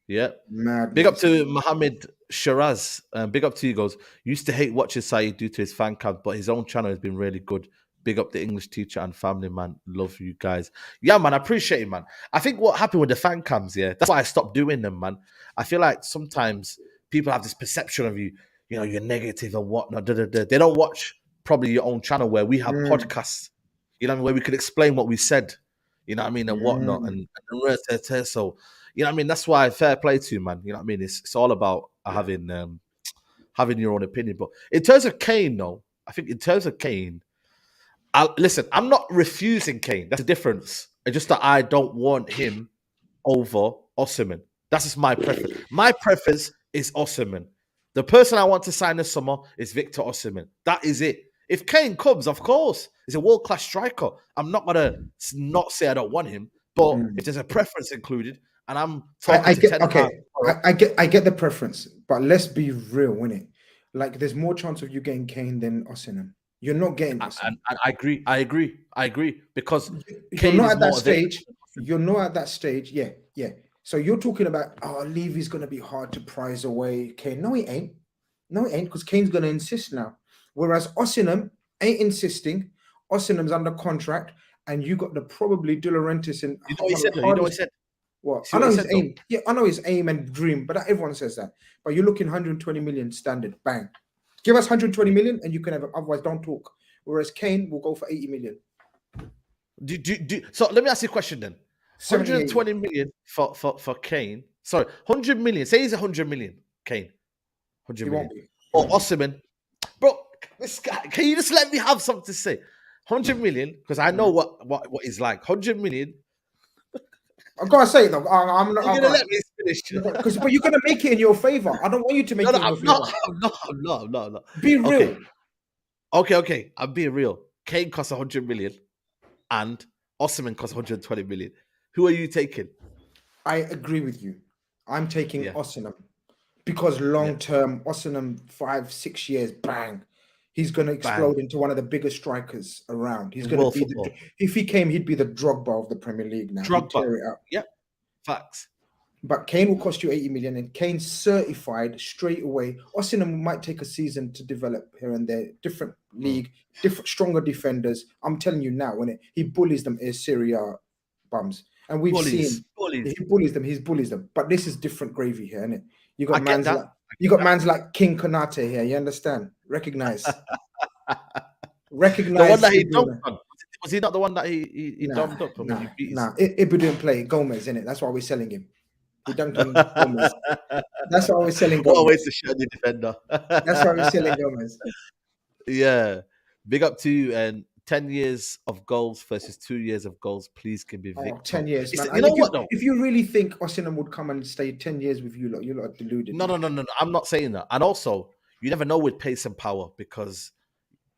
Speaker 1: Yeah.
Speaker 2: Madness.
Speaker 1: Big up to Mohammed Shiraz. Big up to you, goes. Used to hate watching Saeed due to his fan cam, but his own channel has been really good. Big up the English teacher and family, man. Love you guys. Yeah, man. I appreciate it, man. I think what happened with the fan cams, that's why I stopped doing them, man. I feel like sometimes people have this perception of you, you're negative and whatnot. They don't watch probably your own channel where we have
Speaker 2: Mm.
Speaker 1: podcasts, you know what I mean, where we could explain what we said, you know what I mean, and whatnot. And so, you know what I mean, that's why fair play to you, man. You know what I mean? It's all about having your own opinion. But in terms of Kane, though, I think in terms of Kane, listen, I'm not refusing Kane. That's the difference. It's just that I don't want him over Osimhen. That's just my preference. My preference is Osimhen. The person I want to sign this summer is Victor Osimhen. That is it. If Kane comes, of course, he's a world-class striker. I'm not going to not say I don't want him, but if there's a preference included, and I'm talking to Ten Hag,
Speaker 2: I get the preference, but let's be real, innit? Like, there's more chance of you getting Kane than Osimhen. You're not getting Osimhen.
Speaker 1: and I agree because
Speaker 2: You're
Speaker 1: Kane
Speaker 2: not
Speaker 1: is
Speaker 2: at that
Speaker 1: more
Speaker 2: stage. You're not at that stage. Yeah. So you're talking about, Levy's going to be hard to prize away Kane. No, he ain't. Because Kane's going to insist now. Whereas Osimhen ain't insisting. Osimhen's under contract, and you got the probably De Laurentiis in.
Speaker 1: You know what he said? You know what he said?
Speaker 2: What?
Speaker 1: See
Speaker 2: I know
Speaker 1: what he
Speaker 2: his
Speaker 1: said, though?
Speaker 2: aim. Yeah, I know his aim and dream, but everyone says that. But you're looking 120 million standard. Bang. Give us 120 million, and you can have it. Otherwise, don't talk. Whereas Kane will go for 80 million.
Speaker 1: So let me ask you a question then.
Speaker 2: 78.
Speaker 1: 120 million for Kane. Sorry, 100 million. Say he's 100 million, Kane. 100
Speaker 2: He
Speaker 1: million.
Speaker 2: won't be.
Speaker 1: Or Osimhen. Bro, this guy, can you just let me have something to say? 100 million, because I know what he's like. 100 million.
Speaker 2: I gotta say it though. I'm not.
Speaker 1: You're gonna let me finish.
Speaker 2: But you're gonna make it in your favor. I don't want you to make it in your favor.
Speaker 1: I'm not.
Speaker 2: Be real.
Speaker 1: Okay. I'm being real. Kane costs 100 million and Osimhen costs 120 million. Who are you taking?
Speaker 2: I agree with you. I'm taking Osimhen because long term, Osimhen 5-6 years, bang, he's gonna explode into one of the biggest strikers around. He's gonna be if he came, he'd be the Drogba of the Premier League now. He'd tear it up.
Speaker 1: Yeah, facts.
Speaker 2: But Kane will cost you 80 million, and Kane's certified straight away. Osimhen might take a season to develop here and there. Different league, different stronger defenders. I'm telling you now, when he bullies them is Serie A bums. And we've seen he bullies them. But this is different gravy here, isn't it? You got mans like King Konate here. You understand? Recognize.
Speaker 1: The one that he dumped on. Was he not the one that he dumped up?
Speaker 2: Ibu didn't play Gomez, innit? That's why we're selling him. He dunked on Gomez. That's why we're selling Gomez.
Speaker 1: What a way to show the defender.
Speaker 2: That's why we're selling Gomez.
Speaker 1: Yeah. Big up to you. And 10 years of goals versus 2 years of goals. Please give me Victor.
Speaker 2: 10 years, man.
Speaker 1: You know what, though?
Speaker 2: If you really think Osimhen would come and stay 10 years with you, you're not deluded.
Speaker 1: No. I'm not saying that. And also, you never know with pace and power because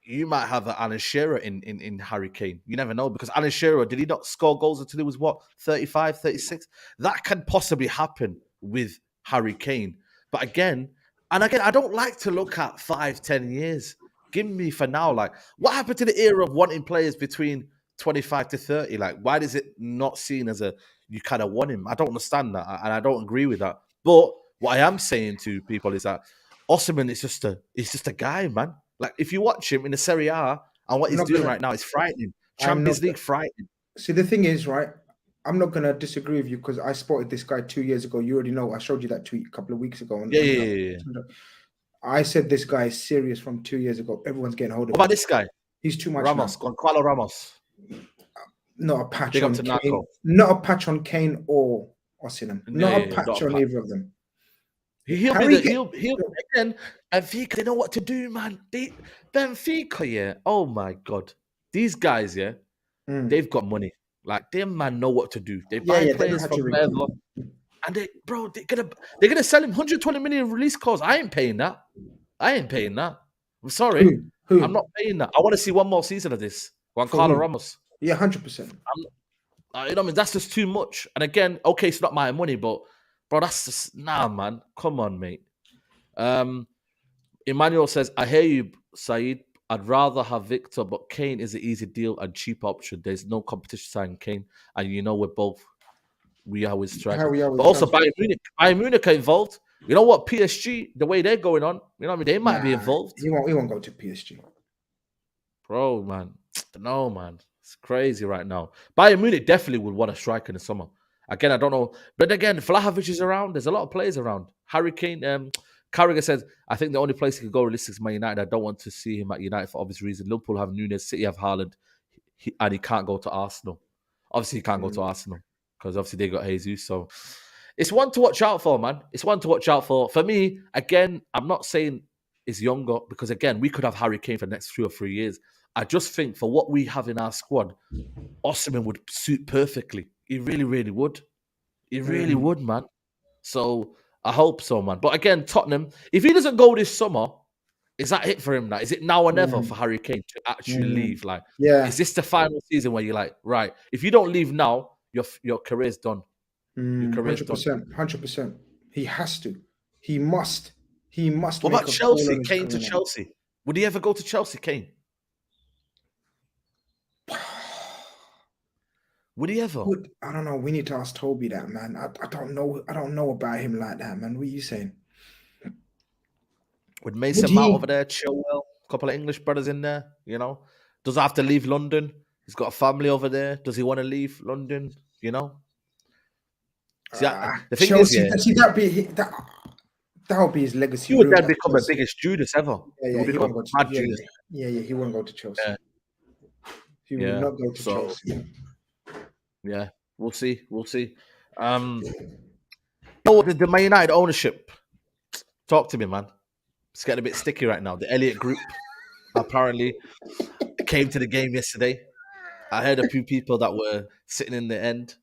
Speaker 1: you might have an Alan Shearer in Harry Kane. You never know because Alan Shearer, did he not score goals until he was 35, 36? That can possibly happen with Harry Kane. But again, I don't like to look at 5-10 years. Give me for now, like, what happened to the era of wanting players between 25 to 30? Like, why is it not seen as you kind of want him? I don't understand that, and I don't agree with that. But what I am saying to people is that Osimhen is just a guy, man. Like, if you watch him in the Serie A and what he's doing right now, it's frightening. Champions League frightening.
Speaker 2: See, the thing is, right, I'm not going to disagree with you because I spotted this guy 2 years ago. You already know. I showed you that tweet a couple of weeks ago.
Speaker 1: Yeah.
Speaker 2: I said this guy is serious from 2 years ago. Everyone's getting hold of him.
Speaker 1: What about this guy?
Speaker 2: He's too much
Speaker 1: Gonzalo Ramos.
Speaker 2: Not a patch on Kane. Not a patch on Kane or Osimhen. Not a patch on either of them.
Speaker 1: He'll again. Benfica, they know what to do, man. Benfica, yeah. Oh my God, these guys, yeah, they've got money. Like, them man know what to do. They buy players from wherever, and they're gonna sell him 120 million release clause. I ain't paying that. I'm sorry,
Speaker 2: Who?
Speaker 1: I'm not paying that. I want to see one more season of this. Gonzalo Ramos.
Speaker 2: Yeah, 100%.
Speaker 1: You know what I mean? That's just too much. And again, okay, it's not my money, but bro, that's just man. Come on, mate. Emmanuel says, I hear you, Saeed. I'd rather have Victor, but Kane is an easy deal and cheap option. There's no competition signing Kane, and you know we are with strikers. But also Bayern Munich are involved. You know what? PSG, the way they're going on, you know what I mean? They might be involved.
Speaker 2: He won't go to PSG.
Speaker 1: Bro, man. No, man. It's crazy right now. Bayern Munich definitely would want a striker in the summer. Again, I don't know. But again, Vlahovic is around. There's a lot of players around. Harry Kane, Carrick says, I think the only place he could go realistic is Man United. I don't want to see him at United for obvious reasons. Liverpool have Nunes, City have Haaland, and he can't go to Arsenal. Obviously, he can't go to Arsenal because obviously they got Jesus. So it's one to watch out for, man. It's one to watch out for. For me, again, I'm not saying it's younger because, again, we could have Harry Kane for the next 2 or 3 years. I just think for what we have in our squad, Osimhen would suit perfectly. He really, really would. He really would, man. So I hope so, man. But again, Tottenham, if he doesn't go this summer, is that it for him? Like, is it now or never for Harry Kane to actually leave? Like, is this the final season where you're like, right, if you don't leave now, your career's done. Your career's
Speaker 2: 100%. 100%. He has to. He must. He must.
Speaker 1: What about Chelsea? Kane to Chelsea. Would he ever go to Chelsea, Kane? Would he ever?
Speaker 2: I don't know. We need to ask Toby that, man. I don't know. I don't know about him like that, man. What are you saying?
Speaker 1: Would Mason Mount over there, Chilwell, a couple of English brothers in there, you know? Does he have to leave London? He's got a family over there. Does he want to leave London? You know?
Speaker 2: The thing Chelsea, is, that would be his legacy.
Speaker 1: He would then become the biggest Judas ever.
Speaker 2: Yeah, he won't go to he won't go to Chelsea.
Speaker 1: Yeah.
Speaker 2: He will not go to Chelsea.
Speaker 1: Yeah, we'll see. We'll see. The Man United ownership. Talk to me, man. It's getting a bit sticky right now. The Elliott Group apparently came to the game yesterday. I heard a few people that were sitting in the end.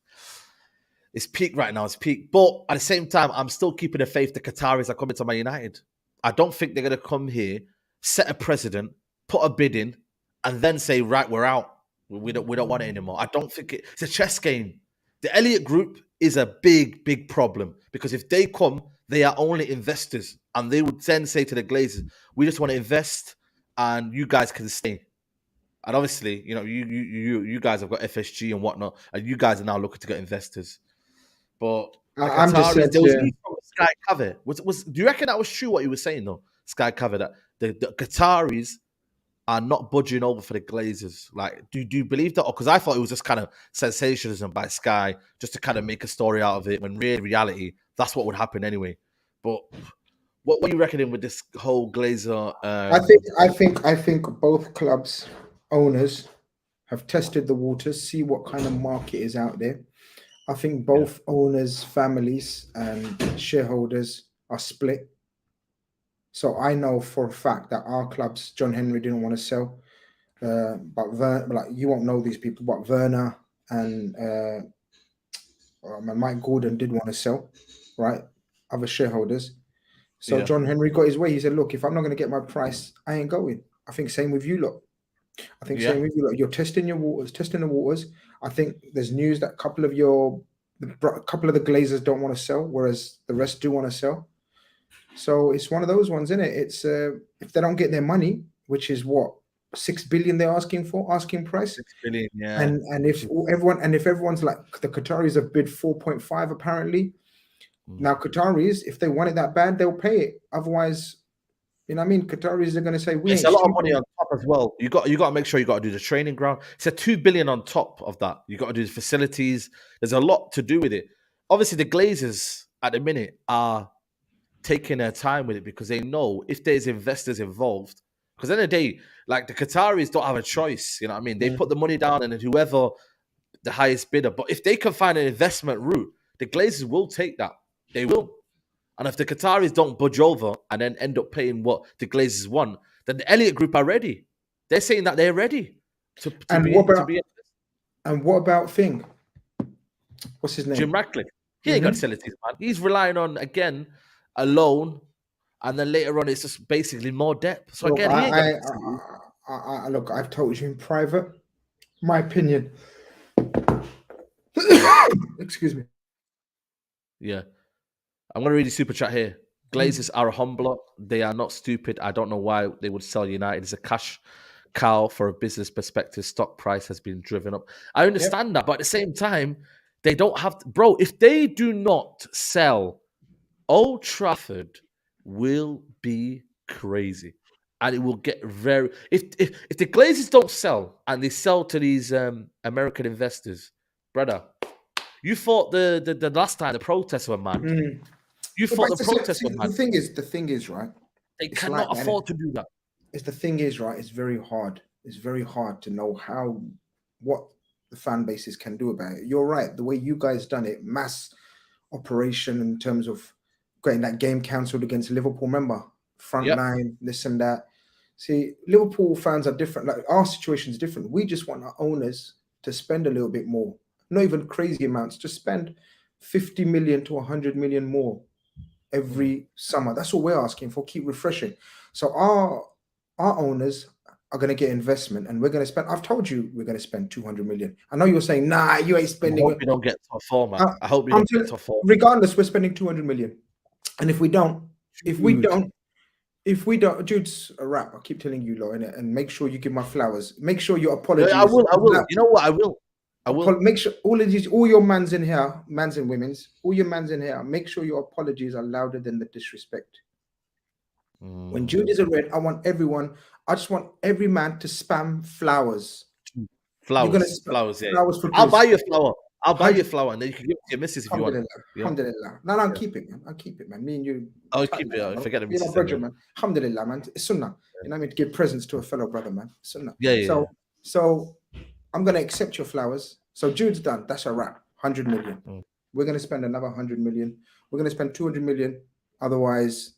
Speaker 1: It's peak right now. It's peak. But at the same time, I'm still keeping the faith the Qataris are coming to Man United. I don't think they're going to come here, set a precedent, put a bid in, and then say, right, we're out. We don't want it anymore. I don't think it's a chess game. The Elliott Group is a big, big problem because if they come, they are only investors, and they would then say to the Glazers, "We just want to invest, and you guys can stay." And obviously, you know, you guys have got FSG and whatnot, and you guys are now looking to get investors. But
Speaker 2: I'm just saying,
Speaker 1: Sky Cover. Do you reckon that was true what you were saying though, Sky Cover, that the Qataris are not budging over for the Glazers? Like, do you believe that? Or because I thought it was just kind of sensationalism by Sky just to kind of make a story out of it, when in reality that's what would happen anyway. But what are you reckoning with this whole Glazer?
Speaker 2: I think both clubs owners have tested the waters, see what kind of market is out there. I think both owners, families, and shareholders are split. So I know for a fact that our clubs, John Henry didn't want to sell, but you won't know these people, but Werner and Mike Gordon did want to sell, right? Other shareholders. So John Henry got his way. He said, "Look, if I'm not going to get my price, I ain't going." I think same with you lot. I think same with you lot. You're testing the waters. I think there's news that a couple of the Glazers don't want to sell, whereas the rest do want to sell. So it's one of those ones, isn't it? It's if they don't get their money, which is what, 6 billion they're asking price.
Speaker 1: 6 billion, yeah.
Speaker 2: And if everyone's like, the Qataris have bid 4.5 apparently. Now Qataris, if they want it that bad, they'll pay it. Otherwise, you know what I mean? Qataris are going to say,
Speaker 1: it's a lot of money on top as well. You got to make sure you got to do the training ground. It's a 2 billion on top of that. You got to do the facilities. There's a lot to do with it. Obviously, the Glazers at the minute are taking their time with it because they know if there's investors involved, because at the end of the day, like, the Qataris don't have a choice. You know what I mean? They put the money down, and then whoever the highest bidder. But if they can find an investment route, the Glazers will take that. They will. And if the Qataris don't budge over and then end up paying what the Glazers want, then the Elliott Group are ready. They're saying that they're ready to be.
Speaker 2: And what about Thing? What's his name?
Speaker 1: Jim Ratcliffe. He ain't got facilities, man. He's relying on, again, a loan, and then later on it's just basically more debt. So
Speaker 2: look,
Speaker 1: again,
Speaker 2: look, I've told you in private my opinion. Excuse me.
Speaker 1: Yeah. I'm going to read the super chat here. Glazers are a humbler. They are not stupid. I don't know why they would sell United. It's a cash cow for a business perspective. Stock price has been driven up. I understand that, but at the same time, they don't have to, bro, if they do not sell, Old Trafford will be crazy. And it will get very... If the Glazers don't sell and they sell to these American investors, brother, you thought the last time the protests were mad. You
Speaker 2: But
Speaker 1: thought the
Speaker 2: it's the same-
Speaker 1: protest
Speaker 2: see,
Speaker 1: was mad.
Speaker 2: the thing is, right?
Speaker 1: They
Speaker 2: it's
Speaker 1: cannot
Speaker 2: like that,
Speaker 1: afford to do that.
Speaker 2: It's the thing is, right? It's very hard. It's very hard to know what the fan bases can do about it. You're right. The way you guys done it, mass operation in terms of getting that game cancelled against Liverpool. Remember, front
Speaker 1: Yep.
Speaker 2: line, this and that. See, Liverpool fans are different. Like our situation is different. We just want our owners to spend a little bit more, not even crazy amounts. Just spend 50 million to 100 million more every summer. That's all we're asking for. Keep refreshing. So our owners are going to get investment, and we're going to spend. I've told you we're going to spend 200 million. I know you're saying, nah, you ain't
Speaker 1: I
Speaker 2: spending.
Speaker 1: hope you don't get top four, man. I hope you
Speaker 2: I'm
Speaker 1: don't
Speaker 2: telling-
Speaker 1: get top four.
Speaker 2: Regardless, we're spending 200 million, and if we don't, Jude's a rap. I keep telling you, lot, innit? And make sure you give my flowers. Make sure your apologies.
Speaker 1: I will. You know what? I will.
Speaker 2: Make sure all your mans in here, mans and women's, all your mans in here, make sure your apologies are louder than the disrespect. When Jude is a red, I just want every man to spam flowers.
Speaker 1: Flowers. Yeah.
Speaker 2: Flowers for
Speaker 1: I'll
Speaker 2: Chris.
Speaker 1: buy you a flower. I'll buy you a flower, and then you can give it to your missus if you want.
Speaker 2: Alhamdulillah. No, I'll keep it, man. I'll keep it, man. Me and you.
Speaker 1: I'll keep it. Forget it.
Speaker 2: You know, brother, man. Alhamdulillah, man. It's sunnah. You know what I mean? To give presents to a fellow brother, man. Sunnah.
Speaker 1: Yeah.
Speaker 2: So I'm gonna accept your flowers. So Jude's done. That's a wrap. 100 million. We're gonna spend another 100 million. We're gonna spend 200 million. Otherwise,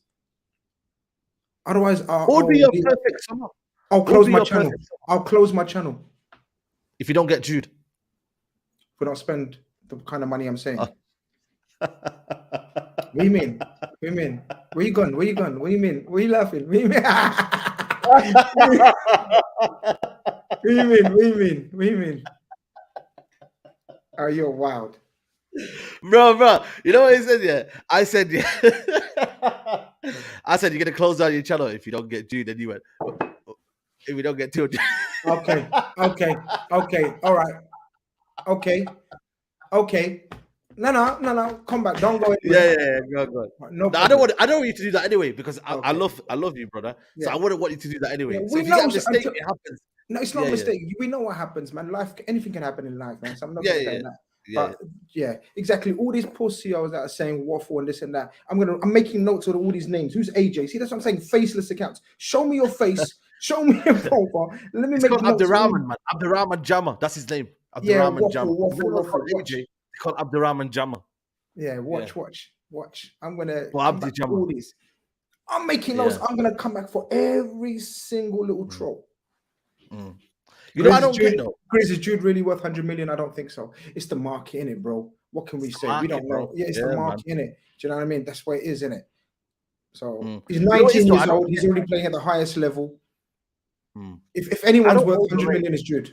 Speaker 1: I'll be your perfect summer.
Speaker 2: I'll close my channel. I'll close my channel
Speaker 1: if you don't get Jude.
Speaker 2: If we don't spend the kind of money I'm saying. What do you mean? Where you going? What do you mean? What are you laughing? What do you mean? What do you mean? Oh, you're wild.
Speaker 1: Bro. You know what I said? Yeah. I said you're gonna close down your channel if you don't get Jude, and you went, if we don't get 200.
Speaker 2: Okay. All right. Okay. No. Come back. Don't go
Speaker 1: anywhere. Yeah. Go. No, I don't want you to do that anyway, because I love you, brother. So I wouldn't want you to do that anyway.
Speaker 2: Yeah,
Speaker 1: so if you get a mistake, it happens.
Speaker 2: No, it's not a mistake. We know what happens, man. Life, anything can happen in life, man. So I'm not going to say that. But exactly. All these poor CEOs that are saying waffle and this and that. I'm making notes of all these names. Who's AJ? See, that's what I'm saying. Faceless accounts. Show me your face. Show me your profile. Let me make notes.
Speaker 1: Abdurrahman, man. Abdurrahman Jama. That's his name. Abdurrahman Jama.
Speaker 2: Waffle.
Speaker 1: AJ. They call Abdurrahman Jama.
Speaker 2: Yeah, watch. I'm gonna
Speaker 1: all
Speaker 2: these. I'm making notes. I'm gonna come back for every single little troll.
Speaker 1: You know, I don't get no.
Speaker 2: Chris, is Jude really worth 100 million? I don't think so. It's the market in it, bro. What can we say? We don't know. Yeah, it's the market in it. Do you know what I mean? That's what it is, in it. So he's 19 years old. He's already playing at the highest level. If anyone's worth 100 million, is Jude.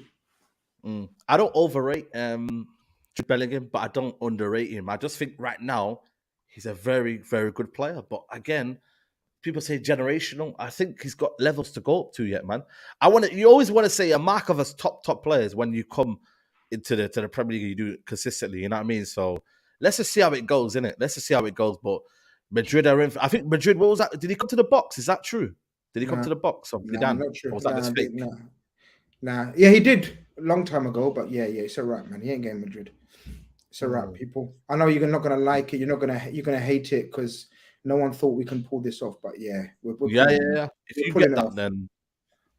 Speaker 1: I don't overrate Jude Bellingham, but I don't underrate him. I just think right now he's a very, very good player. But again, people say generational. I think he's got levels to go up to yet, man. You always want to say a mark of us top players when you come into the Premier League. You do it consistently. You know what I mean? So let's just see how it goes, innit? Let's just see how it goes. But Madrid are in. I think Madrid. What was that? Did he come to the box? Is that true? Did he come to the box?
Speaker 2: Not true.
Speaker 1: Or was that just fake?
Speaker 2: Nah. Yeah, he did a long time ago. But yeah, it's a wrap, man. He ain't getting Madrid. It's a wrap, people. I know you're not gonna like it. You're gonna hate it because no one thought we can pull this off. But yeah, we're
Speaker 1: If you get that,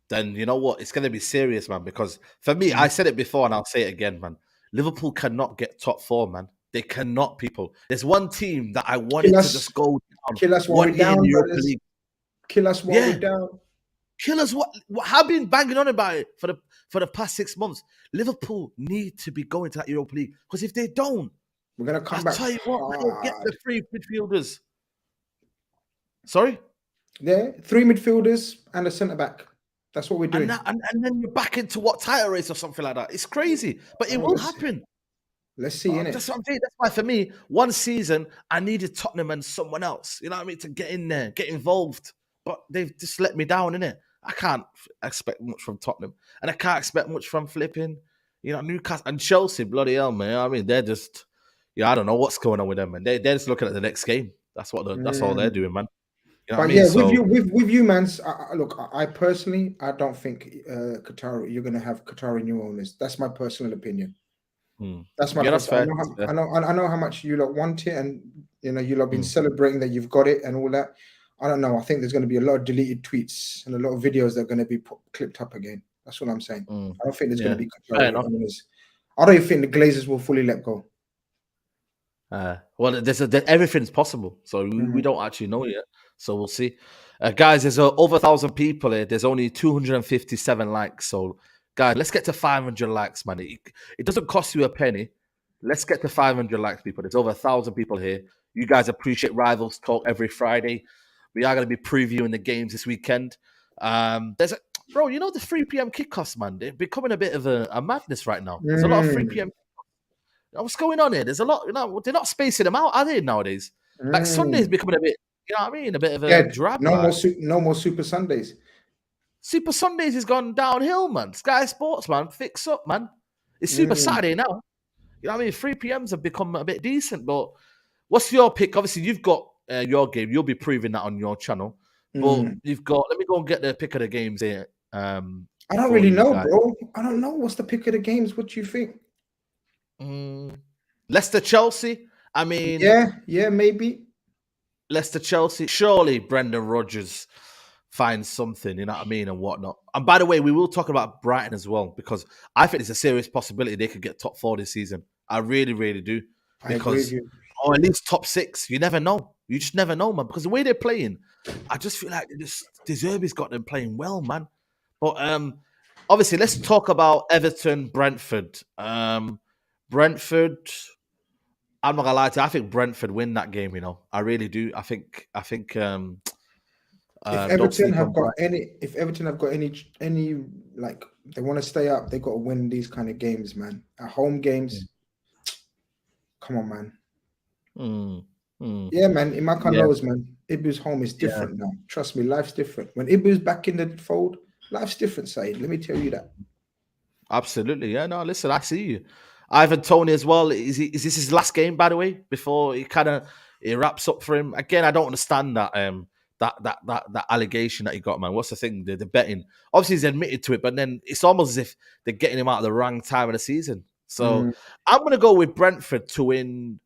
Speaker 1: then you know what? It's gonna be serious, man. Because for me, I said it before and I'll say it again, man. Liverpool cannot get top four, man. They cannot, people. There's one team that I wanted to just go down.
Speaker 2: Kill us while we're down, brothers. Kill us while we're down.
Speaker 1: Kill us. What? I've been banging on about it for the past 6 months. Liverpool need to be going to that Europa League, because if they don't,
Speaker 2: we're gonna come back.
Speaker 1: Tell you what, we'll get the 3 midfielders. Sorry?
Speaker 2: Yeah, 3 midfielders and a centre back. That's what we're doing.
Speaker 1: And then you're back into title race or something like that. It's crazy, but it will happen.
Speaker 2: Let's see, innit?
Speaker 1: That's what I'm saying. That's why for me, one season I needed Tottenham and someone else. You know what I mean? To get in there, get involved. But they've just let me down, innit? I can't expect much from Tottenham, and I can't expect much from flipping, Newcastle and Chelsea. Bloody hell, man! I mean, they're just, I don't know what's going on with them, man. They're just looking at the next game. That's that's all they're doing, man. You know
Speaker 2: but yeah, with you, man. Look, I personally, I don't think Qatar. You're going to have Qatari new owners. That's my personal opinion. That's my
Speaker 1: Yeah, that's
Speaker 2: preference.
Speaker 1: fair.
Speaker 2: I know how much you lot want it, and you lot been
Speaker 1: Mm.
Speaker 2: celebrating that you've got it and all that. I don't know. I think there's going to be a lot of deleted tweets and a lot of videos that are going to be clipped up again. That's what I'm saying. I don't think there's going to be.
Speaker 1: Fair enough.
Speaker 2: I don't even think the Glazers will fully let go.
Speaker 1: Well, everything's possible, so we don't actually know yet. So we'll see. Guys, there's over 1,000 people here. There's only 257 likes. So, guys, let's get to 500 likes, man. It doesn't cost you a penny. Let's get to 500 likes, people. There's over 1,000 people here. You guys appreciate Rivals Talk every Friday. We are going to be previewing the games this weekend. Bro, the 3 p.m. kickoffs, man. They're becoming a bit of a madness right now. There's a lot of 3 p.m. What's going on here? There's a lot, they're not spacing them out, are they, nowadays? Like Sunday's becoming a bit, a bit of a drab.
Speaker 2: No more Super Sundays.
Speaker 1: Super Sundays has gone downhill, man. Sky Sports, man, fix up, man. It's Super Saturday now. 3 p.m.s have become a bit decent, but what's your pick? Obviously, you've got your game. You'll be proving that on your channel. But you've got, let me go and get the pick of the games here.
Speaker 2: I don't really know, bro. I don't know. What's the pick of the games? What do you think?
Speaker 1: Leicester Chelsea. I mean,
Speaker 2: yeah, maybe.
Speaker 1: Leicester Chelsea. Surely Brendan Rodgers finds something, you know what I mean, and whatnot. And by the way, we will talk about Brighton as well, because I think it's a serious possibility they could get top 4 this season. I really, really do. Because, or at least top 6. You never know. You just never know, man. Because the way they're playing, I just feel like De Zerbi's got them playing well, man. But obviously, let's talk about Everton, Brentford. Brentford, I'm not gonna lie to you, I think Brentford win that game, I really do. I think
Speaker 2: if Everton have got any like they want to stay up, they got to win these kind of games, man. At home games. Come on, man. Yeah, man. In my knows, man. Ibu's home is different now. Trust me, life's different. When Ibu's back in the fold, life's different, Saeed. Let me tell you that. Absolutely.
Speaker 1: Yeah, no, listen, I see you. Ivan Toney as well. Is this his last game, by the way, before it wraps up for him? Again, I don't understand that that allegation that he got, man. What's the thing? The betting. Obviously, he's admitted to it, but then it's almost as if they're getting him out at the wrong time of the season. So I'm going to go with Brentford to win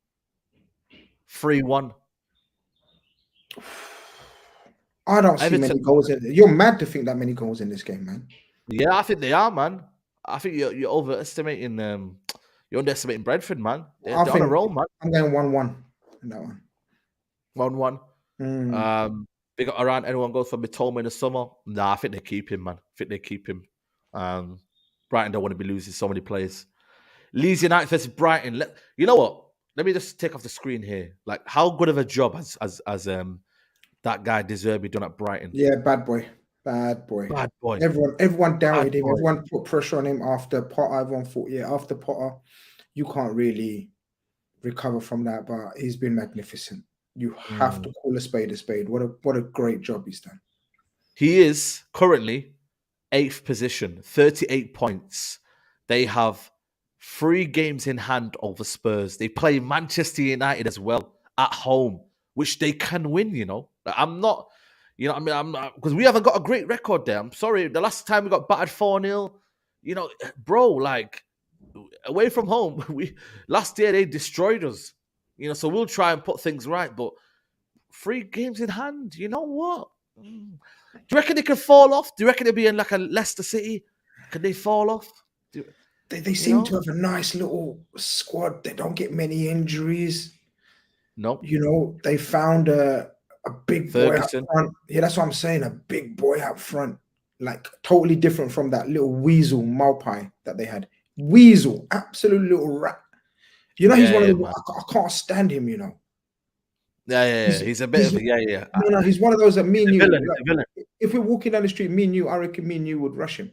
Speaker 1: 3-1.
Speaker 2: I don't see many goals in it. You're mad to think that many goals in this game, man.
Speaker 1: Yeah, I think they are, man. I think you're overestimating. You're underestimating Brentford, man. They're on a roll, man.
Speaker 2: I'm going 1-1 in that one.
Speaker 1: 1-1. They got around anyone goes for Mitoma in the summer. Nah, I think they keep him, man. I think they keep him. Brighton don't want to be losing so many players. Leeds United versus Brighton. You know what? Let me just take off the screen here. Like, how good of a job has that guy De Zerbi done at Brighton?
Speaker 2: Yeah, bad boy. Everyone doubted him. Everyone put pressure on him after Potter. Everyone thought, after Potter, you can't really recover from that. But he's been magnificent. You have to call a spade a spade. What a great job he's done.
Speaker 1: He is currently 8th position, 38 points. They have 3 games in hand over Spurs. They play Manchester United as well at home, which they can win, I'm not, I'm not, because we haven't got a great record there. I'm sorry. The last time we got battered 4-0, bro, like, away from home, last year they destroyed us, so we'll try and put things right, but 3 games in hand, you know what? Do you reckon they can fall off? Do you reckon they'll be in like a Leicester City? Can they fall off?
Speaker 2: They seem to have a nice little squad. They don't get many injuries.
Speaker 1: Nope.
Speaker 2: They found a big Ferguson boy up front. Yeah, that's what I'm saying. A big boy up front. Like, totally different from that little weasel Maupai that they had. Weasel. Absolute little rat. He's one of the... I can't stand him,
Speaker 1: Yeah. He's a bit of a... Yeah.
Speaker 2: No, he's one of those that me and you...
Speaker 1: Villain.
Speaker 2: If we're walking down the street, me and you, I reckon me and you would rush him.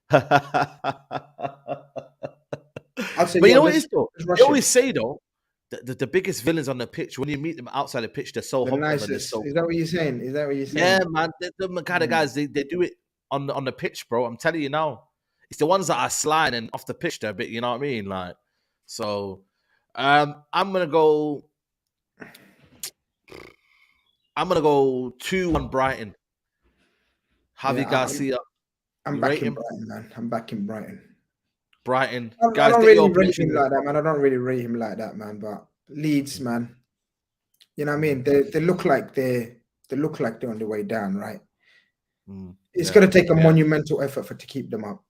Speaker 1: I'd say, but you know what it is, though? They always say, though, the biggest villains on the pitch, when you meet them outside the pitch, they're so humble.
Speaker 2: Is that what you're saying?
Speaker 1: Yeah, man. They're the kind of guys, they do it on the pitch, bro. I'm telling you now. It's the ones that are sliding off the pitch, they're a bit, you know what I mean? Like, so, I'm going to go 2-1 Brighton. Javi Garcia.
Speaker 2: I'm backing Brighton, man. I'm backing Brighton.
Speaker 1: Brighton.
Speaker 2: I
Speaker 1: Guys,
Speaker 2: don't
Speaker 1: get
Speaker 2: really
Speaker 1: your
Speaker 2: rate
Speaker 1: predictions.
Speaker 2: him like that, man. I don't really rate him like that, man. But Leeds, man, you know what I mean? They look like they're on the way down, right? It's going to take a monumental effort to keep them up.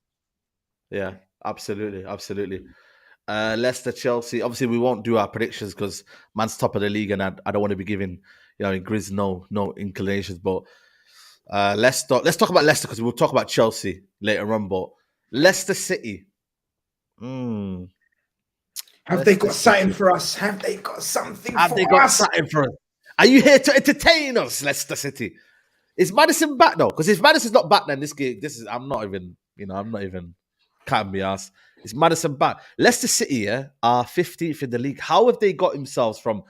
Speaker 1: Yeah, absolutely. Leicester, Chelsea. Obviously, we won't do our predictions because man's top of the league, and I don't want to be giving Grizz no inclinations. But let's talk about Leicester because we'll talk about Chelsea later on. But Leicester City.
Speaker 2: Have they got something for us? Have they got something
Speaker 1: Have
Speaker 2: for
Speaker 1: they got
Speaker 2: us?
Speaker 1: something for us? Are you here to entertain us, Leicester City? Is Maddison back though? Because if Maddison's not back, then I'm not even can't be asked. Is Maddison back? Leicester City, are 15th in the league. How have they got themselves from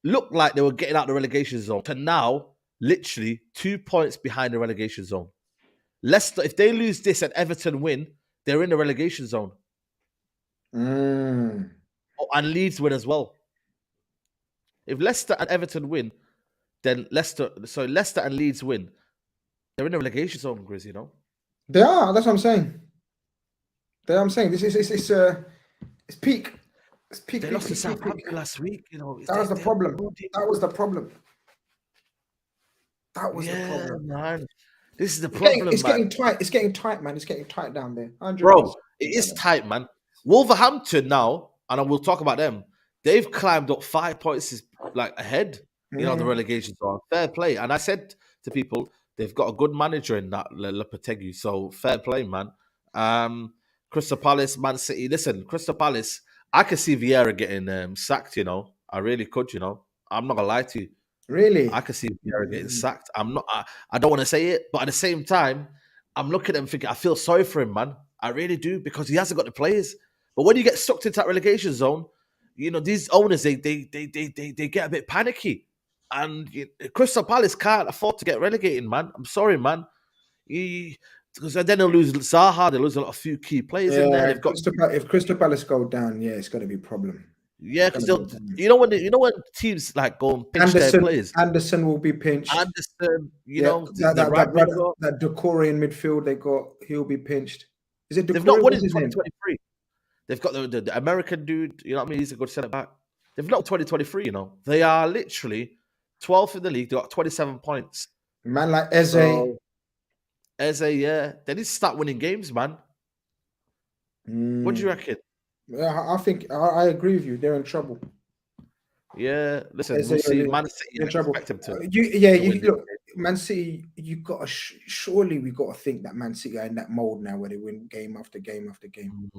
Speaker 1: look like they were getting out the relegation zone to now literally 2 points behind the relegation zone? Leicester, if they lose this and Everton win, they're in the relegation zone. Oh, and Leeds win as well. If Leicester and Everton win, then Leicester and Leeds win, they're in the relegation zone, Grizz, you know?
Speaker 2: They are. That's what I'm saying. This is it's peak. It's peak.
Speaker 1: They lost to Southampton last week, you know.
Speaker 2: That was the problem. That was the problem.
Speaker 1: Man. This is the problem,
Speaker 2: it's
Speaker 1: man.
Speaker 2: getting tight. It's getting tight, man. It's getting tight down there. 100%.
Speaker 1: Bro, it is tight, man. Wolverhampton now, and we'll talk about them. They've climbed up 5 points ahead, the relegation zone. Fair play. And I said to people, they've got a good manager in that Lopetegui. So fair play, man. Crystal Palace, Man City. Listen, Crystal Palace, I could see Vieira getting sacked, I really could, I'm not gonna lie to you.
Speaker 2: Really?
Speaker 1: I could see Vieira getting sacked. I don't want to say it, but at the same time, I'm looking at him thinking, I feel sorry for him, man. I really do, because he hasn't got the players. But when you get sucked into that relegation zone, these owners, they get a bit panicky. And Crystal Palace can't afford to get relegated, man. I'm sorry, man. Because then they'll lose Zaha, they'll lose a few key players in there.
Speaker 2: If Crystal Palace go down, it's going to be a problem.
Speaker 1: Yeah, because when teams go and pinch their players.
Speaker 2: Anderson will be pinched.
Speaker 1: Anderson,
Speaker 2: that Decore in midfield he'll be pinched. Is it Decore?
Speaker 1: They've not won in 2023. They've got the American dude, you know what I mean? He's a good centre back. They've not 2023, They are literally 12th in the league. They got 27 points.
Speaker 2: Man like Eze.
Speaker 1: They need to start winning games, man. What do you reckon?
Speaker 2: Yeah, I think I agree with you. They're in trouble.
Speaker 1: Yeah, listen, we'll see. Man City
Speaker 2: in trouble. Look, Man City. You got to surely we got to think that Man City are in that mold now where they win game after game after game.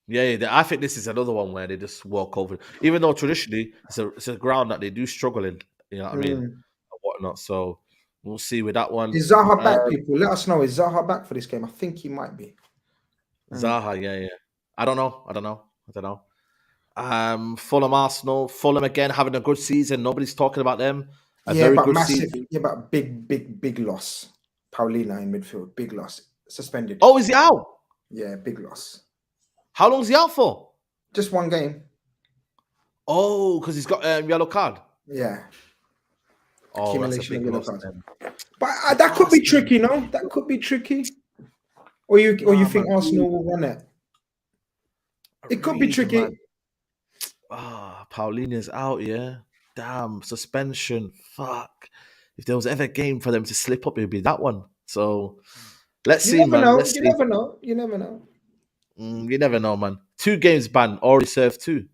Speaker 1: Yeah, I think this is another one where they just walk over. Even though traditionally it's a ground that they do struggle in, you know what I mean, and whatnot. So we'll see with that one.
Speaker 2: Is Zaha back, people? Let us know. Is Zaha back for this game? I think he might be.
Speaker 1: Zaha, yeah. I don't know. Fulham, Arsenal. Fulham again having a good season. Nobody's talking about them. Very good season.
Speaker 2: Yeah, but big loss. Paulina in midfield, big loss. Suspended.
Speaker 1: Oh, is he out?
Speaker 2: Yeah, big loss.
Speaker 1: How long is he out for?
Speaker 2: Just one game.
Speaker 1: Oh, because he's got yellow card.
Speaker 2: Yeah.
Speaker 1: Oh,
Speaker 2: accumulation of yellow cards. But that could be tricky, no? That could be tricky. Or you think Arsenal will run it? It could be tricky.
Speaker 1: Paulina's out, yeah. Damn, suspension. Fuck. If there was ever a game for them to slip up, it would be that one. So let's see, man.
Speaker 2: You never know. You never know.
Speaker 1: You never know, man. 2 games banned, already served 2.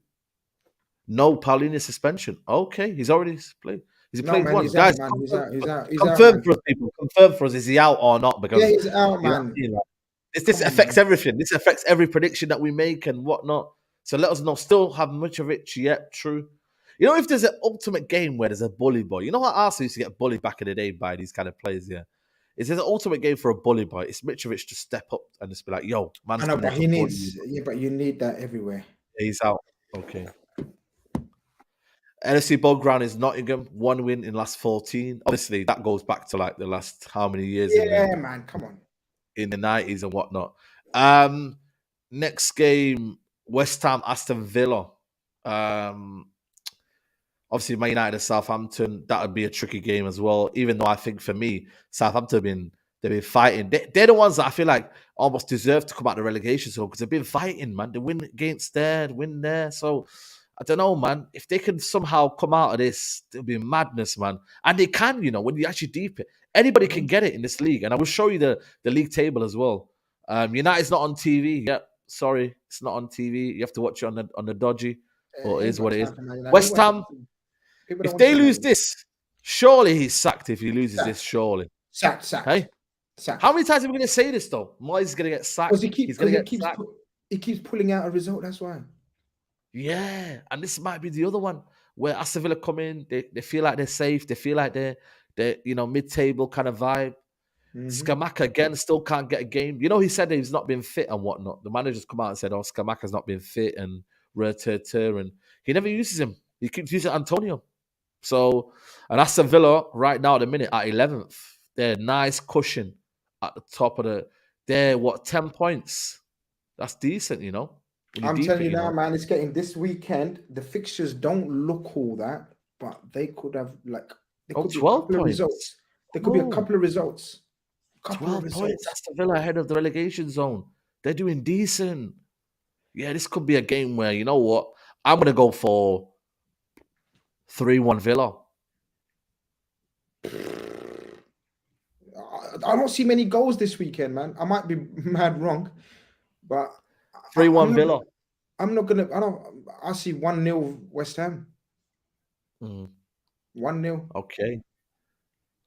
Speaker 1: No Paulina suspension. Okay, he's already played. He's played one. Guys,
Speaker 2: he's out.
Speaker 1: Confirm for us, people. Confirm for us, is he out or not? Because
Speaker 2: he's out, man.
Speaker 1: This affects everything. This affects every prediction that we make and whatnot. So let us know. Still have much of it yet. True. If there's an ultimate game where there's a bully boy, you know how Arsenal used to get bullied back in the day by these kind of players, yeah? Is there's an ultimate game for a bully boy? It's Mitrovic to step up and just be like, yo, man.
Speaker 2: I know, but but you need that everywhere.
Speaker 1: Yeah, he's out. Okay. NFC Bowl ground is Nottingham. 1 win in last 14. Obviously, that goes back to the last how many years?
Speaker 2: Yeah, man. Come on.
Speaker 1: In the 90s and whatnot. Next game, West Ham, Aston Villa. Obviously, Man United and Southampton, that would be a tricky game as well. Even though I think for me, Southampton have been They've been fighting. They're the ones that I feel like almost deserve to come out of the relegation zone because they've been fighting, man. They win against there, win there. So I don't know, man. If they can somehow come out of this, it'll be madness, man. And they can, when you actually deep it, anybody can get it in this league. And I will show you the league table as well. United's not on TV. Yep, sorry, it's not on TV. You have to watch it on the dodgy. Or it is what it is. West Ham. If they lose this, surely he's sacked. If he loses this, surely.
Speaker 2: Sacked.
Speaker 1: Hey?
Speaker 2: Sacked.
Speaker 1: How many times are we going to say this, though? Moyes going to get sacked. He's going to get sacked.
Speaker 2: He keeps pulling out a result, that's why.
Speaker 1: Yeah, and this might be the other one where Aston Villa come in, they feel like they're safe, they feel like they're mid-table kind of vibe. Scamacca, again, still can't get a game. He said that he's not been fit and whatnot. The manager's come out and said, Scamacca's not been fit and and he never uses him. He keeps using Antonio. So, and Aston Villa right now at the minute at 11th, they're nice cushion at the top of they're 10 points? That's decent,
Speaker 2: I'm telling you now, man, it's getting this weekend. The fixtures don't look all that, but they could have there could be
Speaker 1: 12
Speaker 2: a couple of results. There could be a couple of results.
Speaker 1: 12 points. Aston Villa ahead of the relegation zone. They're doing decent. Yeah, this could be a game where, you know what? I'm going to go for 3-1 Villa.
Speaker 2: I don't see many goals this weekend, man. I might be mad wrong, but
Speaker 1: 3-1 Villa.
Speaker 2: I'm not gonna. I see 1-0 West Ham. 1-0.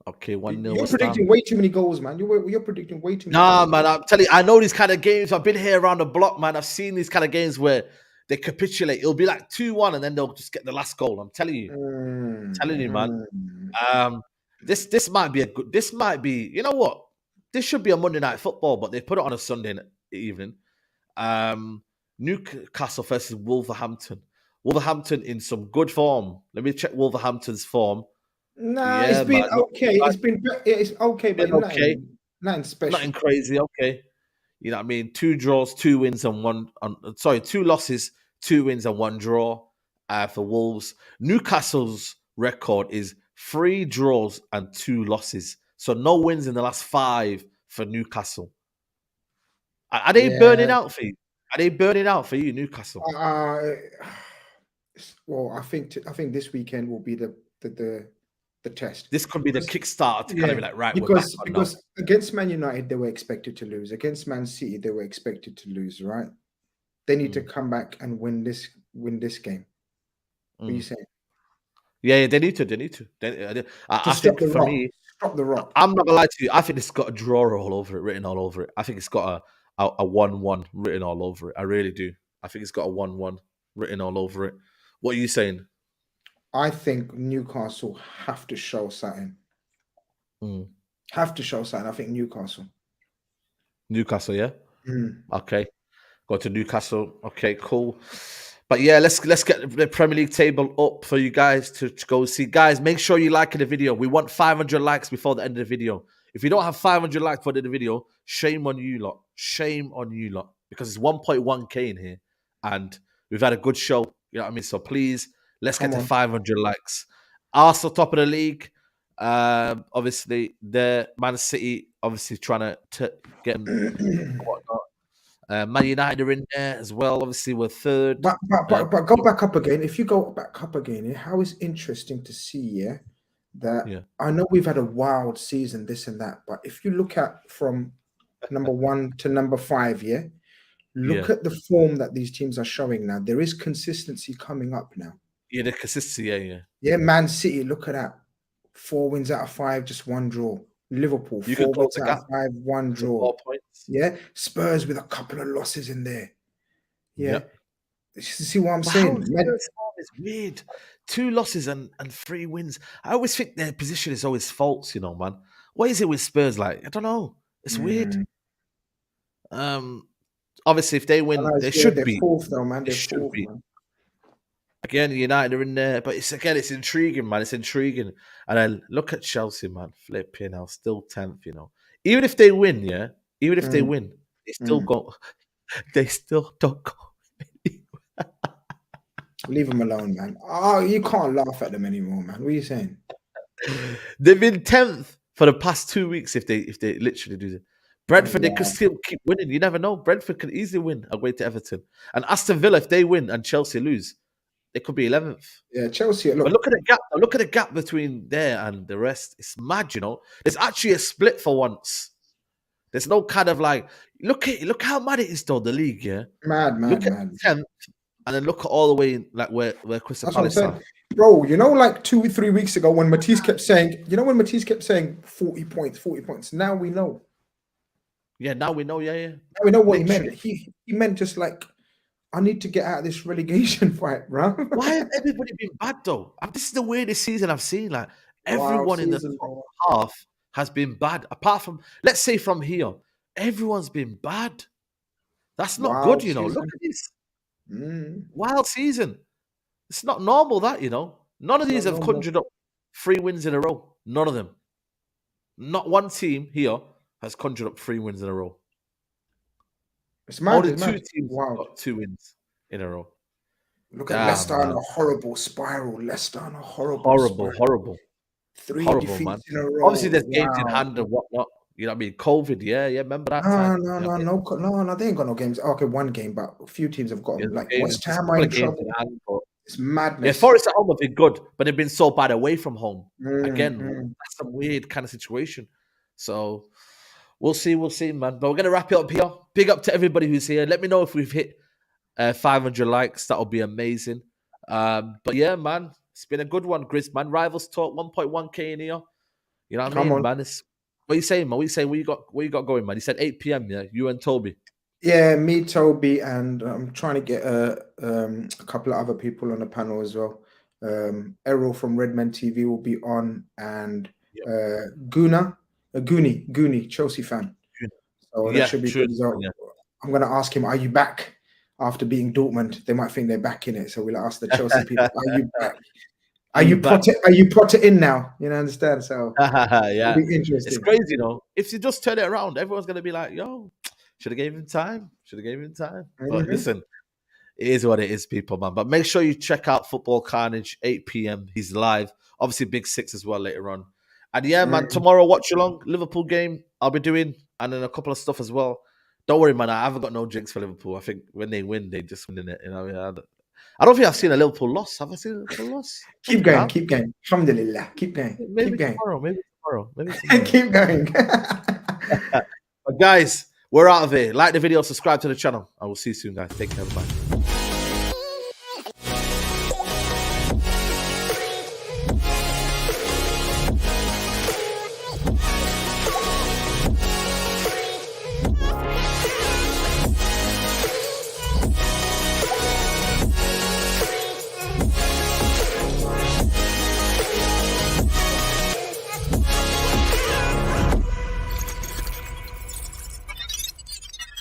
Speaker 1: Okay, 1-0.
Speaker 2: You're predicting way too many goals, man. You're predicting way too many.
Speaker 1: Nah, man. I'm telling you, I know these kind of games. I've been here around the block, man. I've seen these kind of games where they capitulate. It'll be like 2-1, and then they'll just get the last goal. I'm telling you. Man. This might be a good. This might be. You know what? This should be a Monday night football, but they put it on a Sunday evening. Newcastle versus Wolverhampton. Wolverhampton in some good form. Let me check Wolverhampton's form.
Speaker 2: Nah, it's been okay. It's okay, but
Speaker 1: okay.
Speaker 2: Nothing special.
Speaker 1: Nothing crazy. Okay. You know what I mean? 2 draws, 2 wins, and 2 losses, 2 wins, and 1 draw for Wolves. Newcastle's record is 3 draws and 2 losses. So no wins in the last 5 for Newcastle. Are they burning out for you? Are they burning out for you, Newcastle?
Speaker 2: Well, I think this weekend will be the test.
Speaker 1: This could be the kickstarter to kind of be like, right,
Speaker 2: because against Man United they were expected to lose. Against Man City they were expected to lose. Right? They need to come back and win this game. What are you saying? Yeah,
Speaker 1: they need to. I think for me,
Speaker 2: stop the rock.
Speaker 1: I'm not gonna lie to you. I think it's got a draw written all over it. I think it's got a 1-1 written all over it. I really do. I think it's got a 1-1 written all over it. What are you saying?
Speaker 2: I think Newcastle have to show something. Have to show something. I think Newcastle. Newcastle,
Speaker 1: yeah? Okay. Go to Newcastle. Okay, cool. But yeah, let's get the Premier League table up for you guys to go see. Guys, make sure you like the video. We want 500 likes before the end of the video. If you don't have 500 likes for the video, shame on you lot. Shame on you lot. Because it's 1.1k in here. And we've had a good show. You know what I mean? So please, let's get to 500 likes. Arsenal top of the league. Obviously, the Man City obviously trying to get them whatnot. Man United are in there as well. Obviously, we're third.
Speaker 2: But go back up again. If you go back up again, how is interesting to see, I know we've had a wild season, this and that, but if you look at from number 1 to number 5, look at the form that these teams are showing now. There is consistency coming up now.
Speaker 1: Yeah, the consistency,
Speaker 2: Yeah, Man City, look at that. 4 wins out of 5, just 1 draw. Liverpool, 4 wins out of 5, 1 draw. Yeah, Spurs with a couple of losses in there. Yeah. You see what I'm saying?
Speaker 1: It's weird. 2 losses and 3 wins. I always think their position is always false, man. What is it with Spurs like? I don't know. It's weird. Obviously, if they win, they should be.
Speaker 2: Fourth, though, man.
Speaker 1: They should be. Man. Again, United are in there, but it's intriguing, man. It's intriguing. And then look at Chelsea, man. Flipping hell, still 10th, Even if they win, they win, they still go. They still don't go.
Speaker 2: Leave them alone, man. Oh, you can't laugh at them anymore, man. What are you saying?
Speaker 1: They've been 10th for the past 2 weeks if they literally do that. Brentford, they could still keep winning. You never know. Brentford can easily win away to Everton. And Aston Villa, if they win and Chelsea lose, they could be 11th.
Speaker 2: Yeah, Chelsea.
Speaker 1: But look at the gap. Look at the gap between there and the rest. It's mad, you know. There's actually a split for once. There's no kind of like look how mad it is though, the league, yeah.
Speaker 2: Mad.
Speaker 1: Look at 10th and then look at all the way in, like where Crystal Palace are.
Speaker 2: Bro, you know, like 2 or 3 weeks ago when Matisse kept saying, 40 points. Now we know.
Speaker 1: Yeah, now we know, yeah.
Speaker 2: Now we know what he meant. He meant just like, I need to get out of this relegation fight, bro.
Speaker 1: Why has everybody been bad though? This is the weirdest season I've seen. Like everyone in the top half has been bad. Apart from, let's say from here, everyone's been bad. That's not good, you know. Look at this. Wild season. It's not normal that, you know. None of these have conjured up 3 wins in a row. None of them. Not one team here has conjured up 3 wins in a row.
Speaker 2: It's mad.
Speaker 1: Only 2 teams got 2 wins in a row.
Speaker 2: Look at Leicester on a horrible spiral. Horrible. 3 defeats in a row.
Speaker 1: Obviously, there's games in hand and whatnot. You know what I mean? COVID, yeah. Remember that time?
Speaker 2: No, they ain't got no games. Okay, 1 game, but a few teams have got them. Like West Ham are in trouble. It's madness.
Speaker 1: Yeah, Forest at home have been good, but they've been so bad away from home. Again, that's a weird kind of situation. So we'll see, man. But we're gonna wrap it up here. Big up to everybody who's here. Let me know if we've hit 500 likes. That'll be amazing. But yeah, man, it's been a good one, Grizz, man. Rivals Talk 1.1k in here. You know what I mean, man? What are you saying, man? What you got going, man? You said 8 p.m. Yeah, you and Toby.
Speaker 2: Yeah, me, Toby, and I'm trying to get a couple of other people on the panel as well. Errol from Redmen TV will be on, and Goonie, Chelsea fan. So that should be good as well. Yeah. I'm going to ask him, are you back after beating Dortmund? They might think they're back in it. So we'll ask the Chelsea people, are you back? Are you Potter in now? You know, understand? So
Speaker 1: yeah,
Speaker 2: it'll be interesting.
Speaker 1: It's crazy, you know. If you just turn it around, everyone's going to be like, yo, should have gave him time. But listen, it is what it is, people, man. But make sure you check out Football Carnage, 8 p.m. He's live. Obviously, Big Six as well later on. And yeah, man, tomorrow, watch along. Liverpool game, I'll be doing. And then a couple of stuff as well. Don't worry, man. I haven't got no jinx for Liverpool. I think when they win, they just win it. You know, I don't think I've seen a Liverpool loss. Have I seen a Liverpool loss?
Speaker 2: Keep going. Alhamdulillah. Keep going.
Speaker 1: Maybe tomorrow.
Speaker 2: Keep going.
Speaker 1: But guys, we're out of here. Like the video, subscribe to the channel. I will see you soon, guys. Take care. Bye.